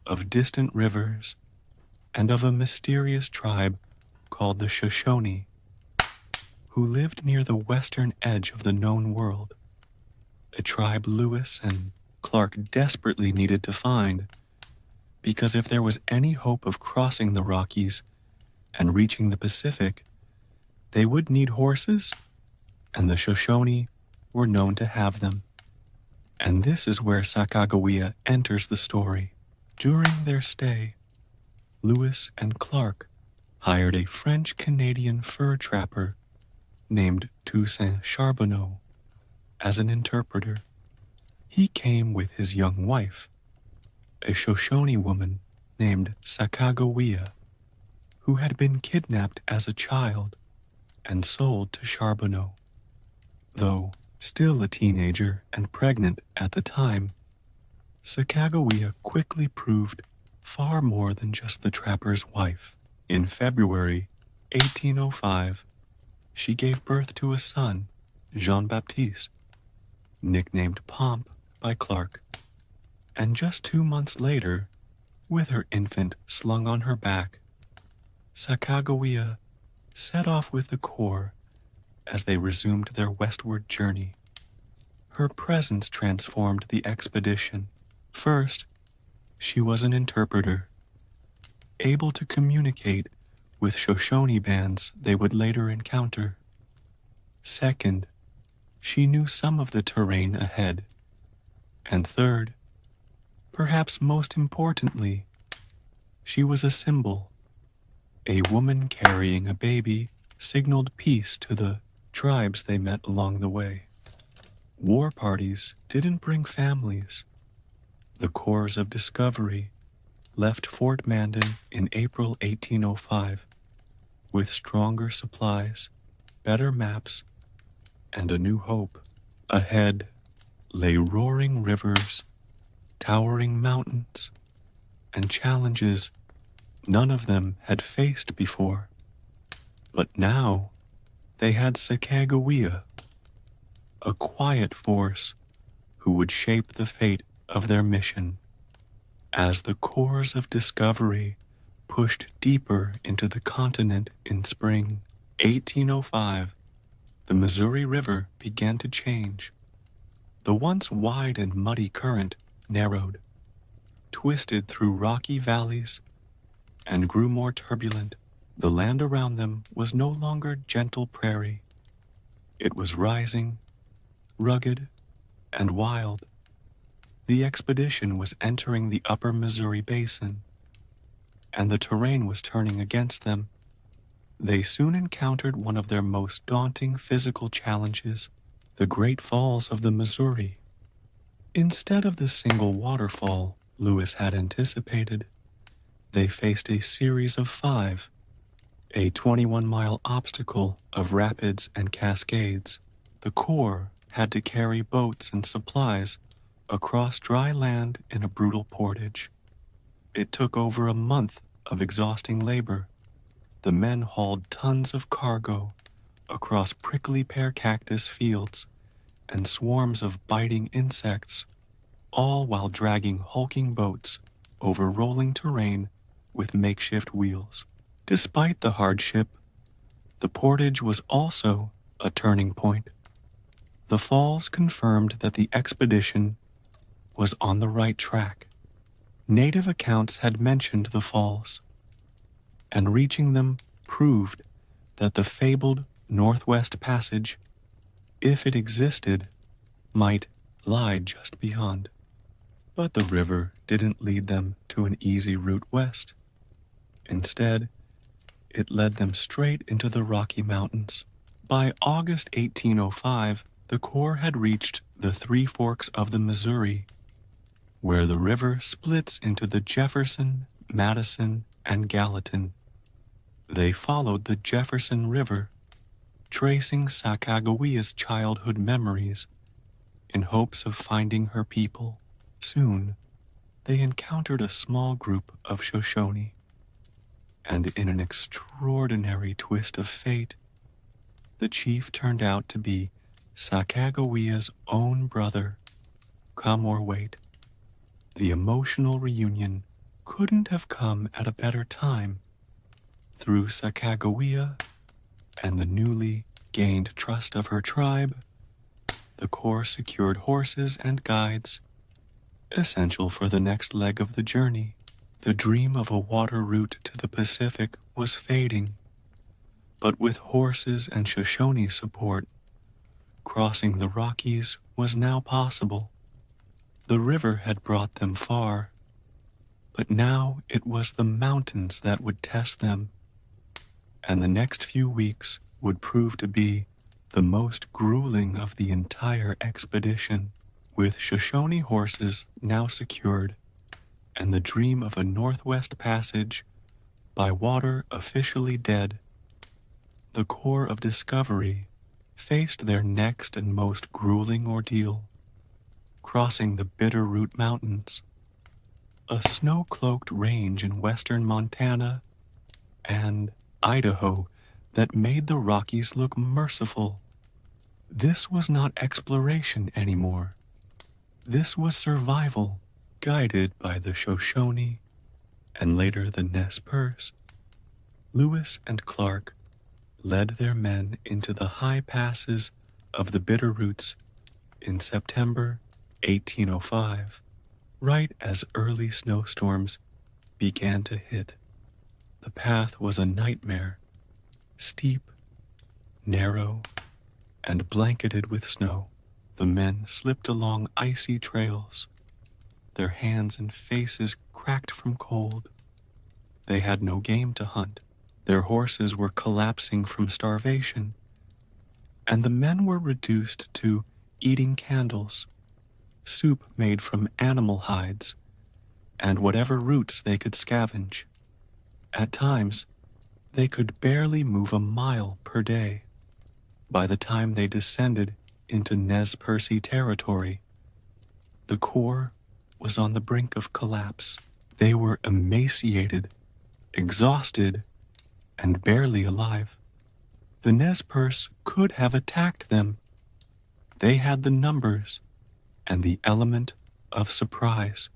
of distant rivers, and of a mysterious tribe called the Shoshone, who lived near the western edge of the known world, a tribe Lewis and Clark desperately needed to find, because if there was any hope of crossing the Rockies and reaching the Pacific, they would need horses, and the Shoshone were known to have them. And this is where Sacagawea enters the story. During their stay, Lewis and Clark hired a French-Canadian fur trapper named Toussaint Charbonneau as an interpreter. He came with his young wife, a Shoshone woman named Sacagawea, who had been kidnapped as a child and sold to Charbonneau. Though still a teenager and pregnant at the time, Sacagawea quickly proved far more than just the trapper's wife. In February 1805, she gave birth to a son, Jean-Baptiste, nicknamed Pomp by Clark. And just 2 months later, with her infant slung on her back, Sacagawea set off with the Corps as they resumed their westward journey. Her presence transformed the expedition. First, she was an interpreter, able to communicate with Shoshone bands they would later encounter. Second, she knew some of the terrain ahead. And third, perhaps most importantly, she was a symbol. A woman carrying a baby signaled peace to the tribes they met along the way. War parties didn't bring families. The Corps of Discovery left Fort Mandan in April 1805 with stronger supplies, better maps, and a new hope. Ahead lay roaring rivers, towering mountains, and challenges none of them had faced before. But now they had Sacagawea, a quiet force who would shape the fate of their mission. As the Corps of Discovery pushed deeper into the continent in spring 1805, the Missouri River began to change. The once wide and muddy current narrowed, twisted through rocky valleys, and grew more turbulent. The land around them was no longer gentle prairie. It was rising, rugged, and wild. The expedition was entering the upper Missouri Basin, and the terrain was turning against them. They soon encountered one of their most daunting physical challenges, the Great Falls of the Missouri. Instead of the single waterfall Lewis had anticipated, they faced a series of 5, a 21-mile obstacle of rapids and cascades. The Corps had to carry boats and supplies across dry land in a brutal portage. It took over a month of exhausting labor. The men hauled tons of cargo across prickly pear cactus fields and swarms of biting insects, all while dragging hulking boats over rolling terrain with makeshift wheels. Despite the hardship, the portage was also a turning point. The falls confirmed that the expedition was on the right track. Native accounts had mentioned the falls, and reaching them proved that the fabled Northwest Passage, if it existed, might lie just beyond. But the river didn't lead them to an easy route west. Instead, it led them straight into the Rocky Mountains. By August 1805, the Corps had reached the Three Forks of the Missouri, where the river splits into the Jefferson, Madison, and Gallatin. They followed the Jefferson River, tracing Sacagawea's childhood memories in hopes of finding her people. Soon, they encountered a small group of Shoshone, and in an extraordinary twist of fate, the chief turned out to be Sacagawea's own brother. Come or wait, the emotional reunion couldn't have come at a better time. Through Sacagawea and the newly gained trust of her tribe, the Corps secured horses and guides, essential for the next leg of the journey. The dream of a water route to the Pacific was fading, but with horses and Shoshone support, crossing the Rockies was now possible. The river had brought them far, but now it was the mountains that would test them, and the next few weeks would prove to be the most grueling of the entire expedition. With Shoshone horses now secured, and the dream of a Northwest Passage by water officially dead, the Corps of Discovery faced their next and most grueling ordeal, crossing the Bitterroot Mountains, a snow-cloaked range in western Montana and Idaho that made the Rockies look merciful. This was not exploration anymore. This was survival, guided by the Shoshone and later the Nez Perce. Lewis and Clark led their men into the high passes of the Bitterroots in September 1805, right as early snowstorms began to hit. The path was a nightmare, steep, narrow, and blanketed with snow. The men slipped along icy trails, their hands and faces cracked from cold. They had no game to hunt. Their horses were collapsing from starvation, and the men were reduced to eating candles, soup made from animal hides, and whatever roots they could scavenge. At times, they could barely move a mile per day. By the time they descended into Nez Perce territory, the Corps was on the brink of collapse. They were emaciated, exhausted, and barely alive. The Nez Perce could have attacked them. They had the numbers and the element of surprise.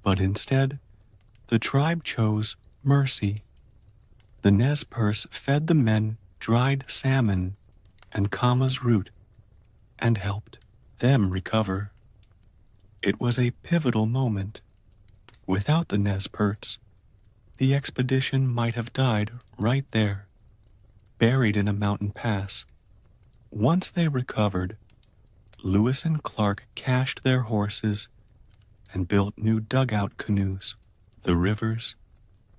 But instead, the tribe chose mercy. The Nez Perce fed the men dried salmon and Kama's root and helped them recover. It was a pivotal moment. Without the Nez Perce, the expedition might have died right there, buried in a mountain pass. Once they recovered, Lewis and Clark cached their horses and built new dugout canoes. The rivers,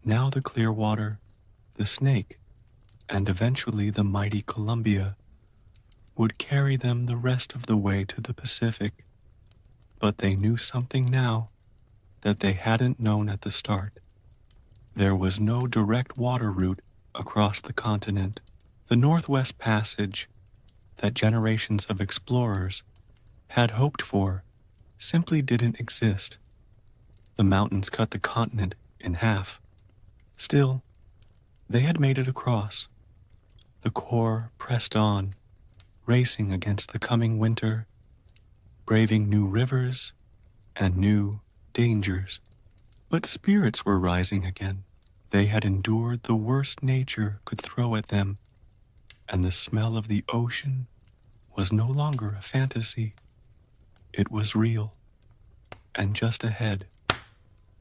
now the Clearwater, the Snake, and eventually the mighty Columbia, would carry them the rest of the way to the Pacific. But they knew something now that they hadn't known at the start. There was no direct water route across the continent. The Northwest Passage that generations of explorers had hoped for simply didn't exist. The mountains cut the continent in half. Still, they had made it across. The Corps pressed on, racing against the coming winter, braving new rivers and new dangers. But spirits were rising again. They had endured the worst nature could throw at them, and the smell of the ocean was no longer a fantasy. It was real. And just ahead,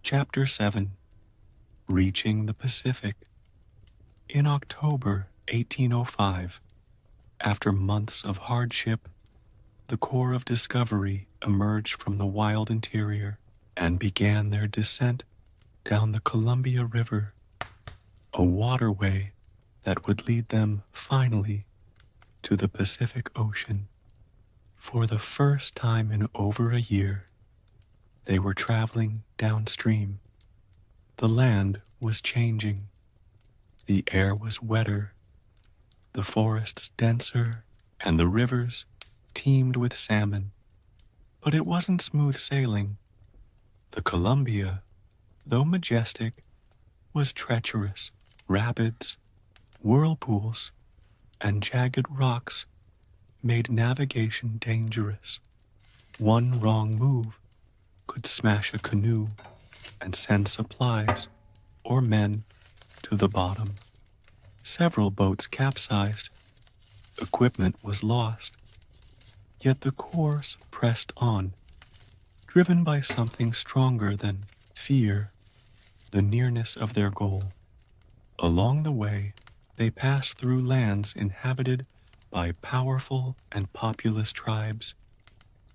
Chapter 7, Reaching the Pacific. In October 1805, after months of hardship, the Corps of Discovery emerged from the wild interior and began their descent down the Columbia River, a waterway that would lead them finally to the Pacific Ocean. For the first time in over a year, they were traveling downstream. The land was changing. The air was wetter, the forests denser, and the rivers teemed with salmon. But it wasn't smooth sailing. The Columbia, though majestic, was treacherous. Rapids, whirlpools, and jagged rocks made navigation dangerous. One wrong move could smash a canoe and send supplies or men to the bottom. Several boats capsized. Equipment was lost. Yet the course pressed on, driven by something stronger than fear, the nearness of their goal. Along the way, they passed through lands inhabited by powerful and populous tribes,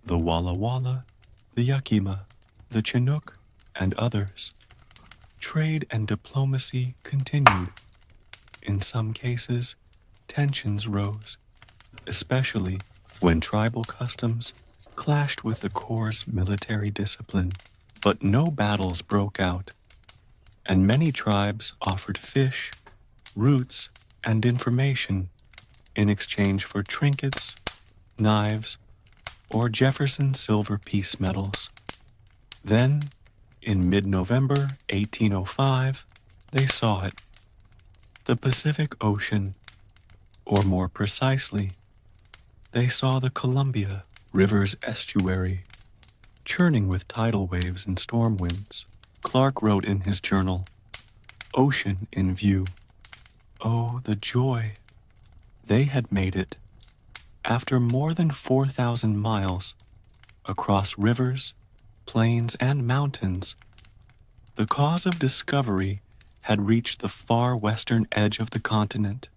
the Walla Walla, the Yakima, the Chinook, and others. Trade and diplomacy continued. In some cases, tensions rose, especially when tribal customs clashed with the Corps' military discipline. But no battles broke out, and many tribes offered fish, roots, and information in exchange for trinkets, knives, or Jefferson silver piece medals. Then, in mid-November 1805, they saw it. The Pacific Ocean, or more precisely, they saw the Columbia River's estuary, churning with tidal waves and storm winds. Clark wrote in his journal, "Ocean in view." Oh, the joy! They had made it. After more than 4,000 miles, across rivers, plains, and mountains, the cause of discovery had reached the far western edge of the continent.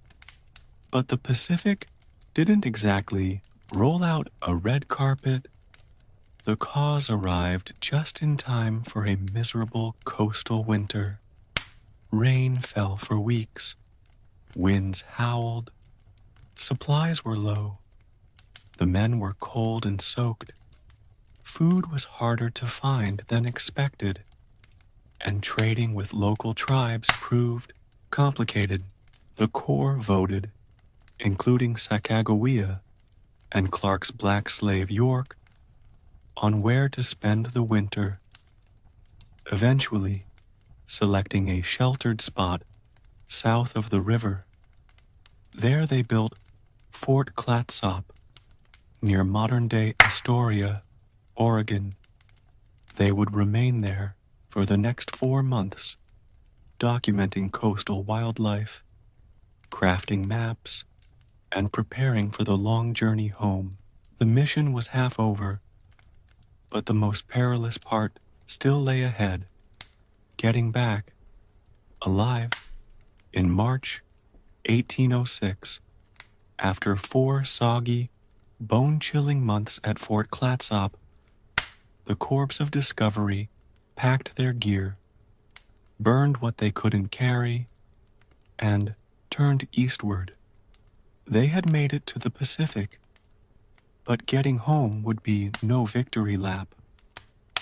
But the Pacific didn't exactly roll out a red carpet. The cause arrived just in time for a miserable coastal winter. Rain fell for weeks. Winds howled. Supplies were low. The men were cold and soaked. Food was harder to find than expected, and trading with local tribes proved complicated. The Corps voted, including Sacagawea and Clark's black slave York, on where to spend the winter, eventually selecting a sheltered spot south of the river. There they built Fort Clatsop, near modern-day Astoria, Oregon. They would remain there for the next 4 months, documenting coastal wildlife, crafting maps, and preparing for the long journey home. The mission was half over, but the most perilous part still lay ahead, getting back, alive, in March 1806, after 4 soggy, bone-chilling months at Fort Clatsop. The Corps of Discovery packed their gear, burned what they couldn't carry, and turned eastward. They had made it to the Pacific, but getting home would be no victory lap.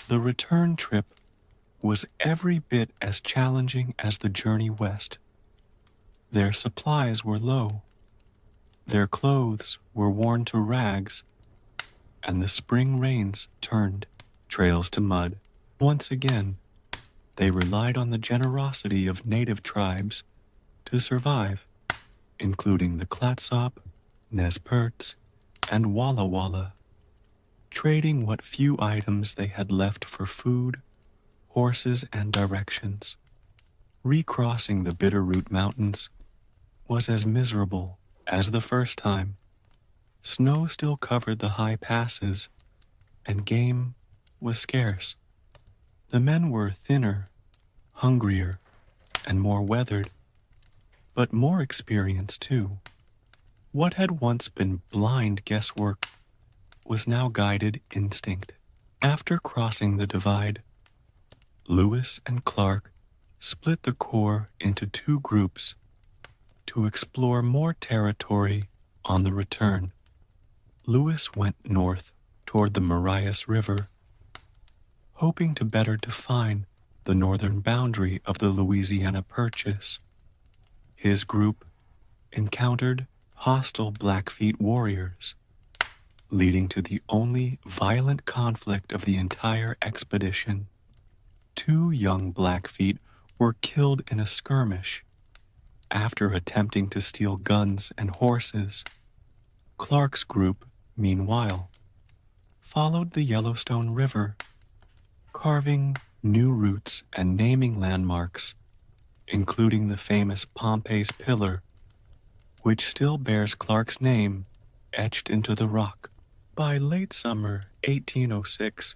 The return trip was every bit as challenging as the journey west. Their supplies were low. Their clothes were worn to rags, and the spring rains turned trails to mud. Once again, they relied on the generosity of native tribes to survive, including the Clatsop, Nez Perce, and Walla Walla, trading what few items they had left for food, horses, and directions. Recrossing the Bitterroot Mountains was as miserable as the first time. Snow still covered the high passes, and game was scarce. The men were thinner, hungrier, and more weathered, but more experienced too. What had once been blind guesswork was now guided instinct. After crossing the divide, Lewis and Clark split the Corps into two groups to explore more territory on the return. Lewis went north toward the Marias River, hoping to better define the northern boundary of the Louisiana Purchase. His group encountered hostile Blackfeet warriors, leading to the only violent conflict of the entire expedition. 2 young Blackfeet were killed in a skirmish after attempting to steal guns and horses. Clark's group, meanwhile, followed the Yellowstone River, carving new routes and naming landmarks, including the famous Pompey's Pillar, which still bears Clark's name etched into the rock. By late summer 1806,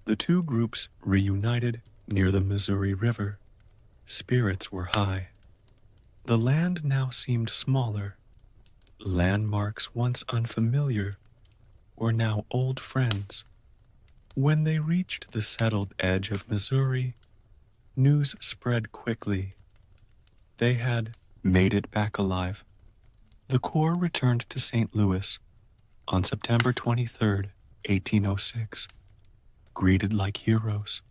the two groups reunited near the Missouri River. Spirits were high. The land now seemed smaller. Landmarks once unfamiliar were now old friends. When they reached the settled edge of Missouri, news spread quickly. They had made it back alive. The Corps returned to St. Louis on September 23, 1806, greeted like heroes.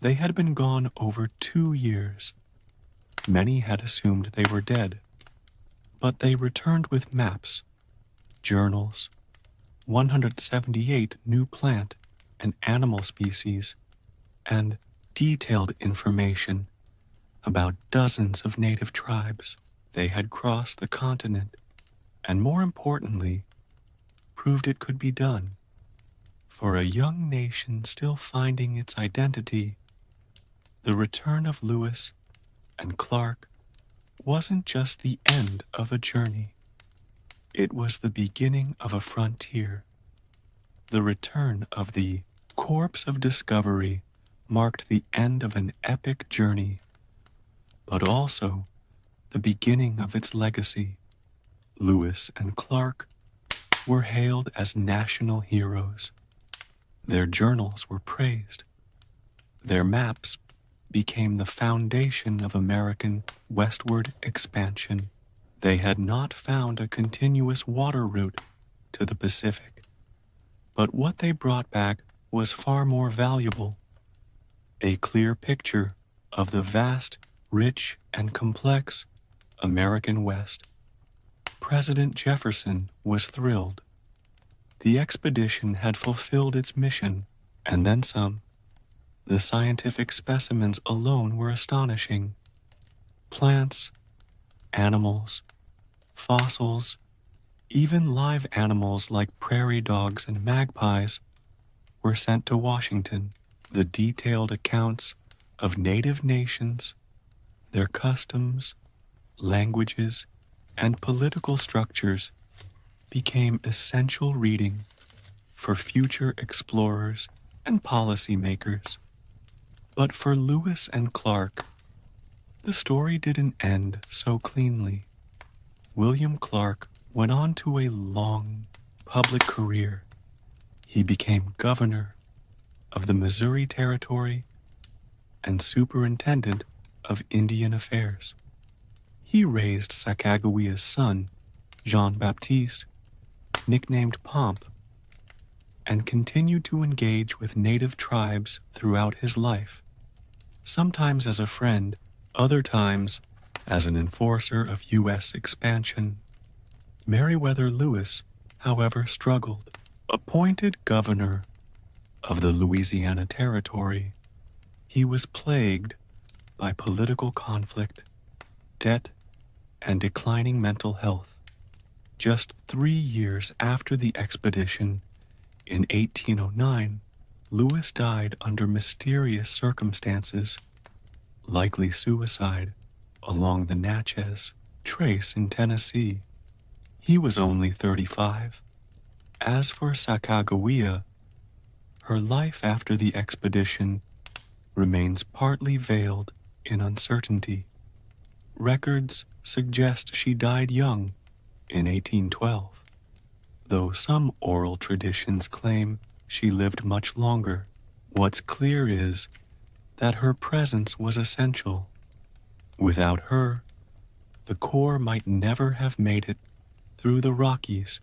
They had been gone over 2 years. Many had assumed they were dead, but they returned with maps, journals, 178 new plant and animal species, and detailed information about dozens of native tribes. They had crossed the continent, and more importantly, proved it could be done. For a young nation still finding its identity, the return of Lewis and Clark wasn't just the end of a journey. It was the beginning of a frontier. The return of the Corpse of Discovery marked the end of an epic journey, but also the beginning of its legacy. Lewis and Clark were hailed as national heroes. Their journals were praised. Their maps became the foundation of American westward expansion. They had not found a continuous water route to the Pacific, but what they brought back was far more valuable: a clear picture of the vast, rich, and complex American West. President Jefferson was thrilled. The expedition had fulfilled its mission, and then some. The scientific specimens alone were astonishing. Plants, animals, fossils, even live animals like prairie dogs and magpies were sent to Washington. The detailed accounts of native nations, their customs, languages, and political structures became essential reading for future explorers and policymakers. But for Lewis and Clark, the story didn't end so cleanly. William Clark went on to a long public career. He became governor of the Missouri Territory and superintendent of Indian Affairs. He raised Sacagawea's son, Jean-Baptiste, nicknamed Pomp, and continued to engage with native tribes throughout his life, sometimes as a friend, other times as an enforcer of U.S. expansion. Meriwether Lewis, however, struggled. Appointed governor of the Louisiana Territory, he was plagued by political conflict, debt, and declining mental health. Just 3 years after the expedition, in 1809, Lewis died under mysterious circumstances, likely suicide, along the Natchez Trace in Tennessee. He was only 35. As for Sacagawea, her life after the expedition remains partly veiled in uncertainty. Records suggest she died young in 1812. Though some oral traditions claim she lived much longer, what's clear is that her presence was essential. Without her, the Corps might never have made it through the Rockies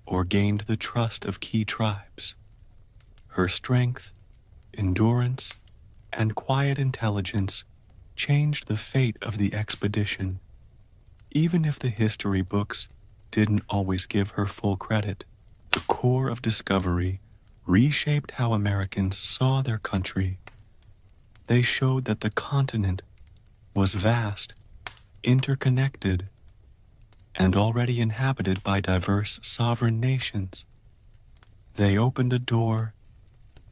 or gained the trust of key tribes. Her strength, endurance, and quiet intelligence changed the fate of the expedition, even if the history books didn't always give her full credit. The Corps of Discovery reshaped how Americans saw their country. They showed that the continent was vast, interconnected, and already inhabited by diverse sovereign nations. They opened a door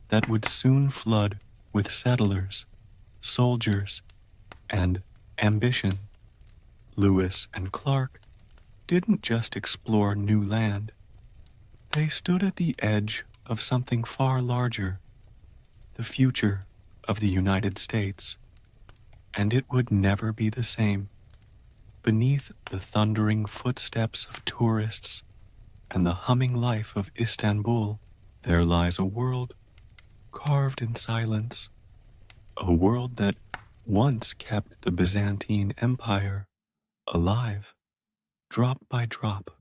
that would soon flood with settlers, soldiers, and ambition. Lewis and Clark didn't just explore new land. They stood at the edge of something far larger, the future of the United States. And it would never be the same. Beneath the thundering footsteps of tourists and the humming life of Istanbul, there lies a world carved in silence, a world that once kept the Byzantine Empire alive, drop by drop.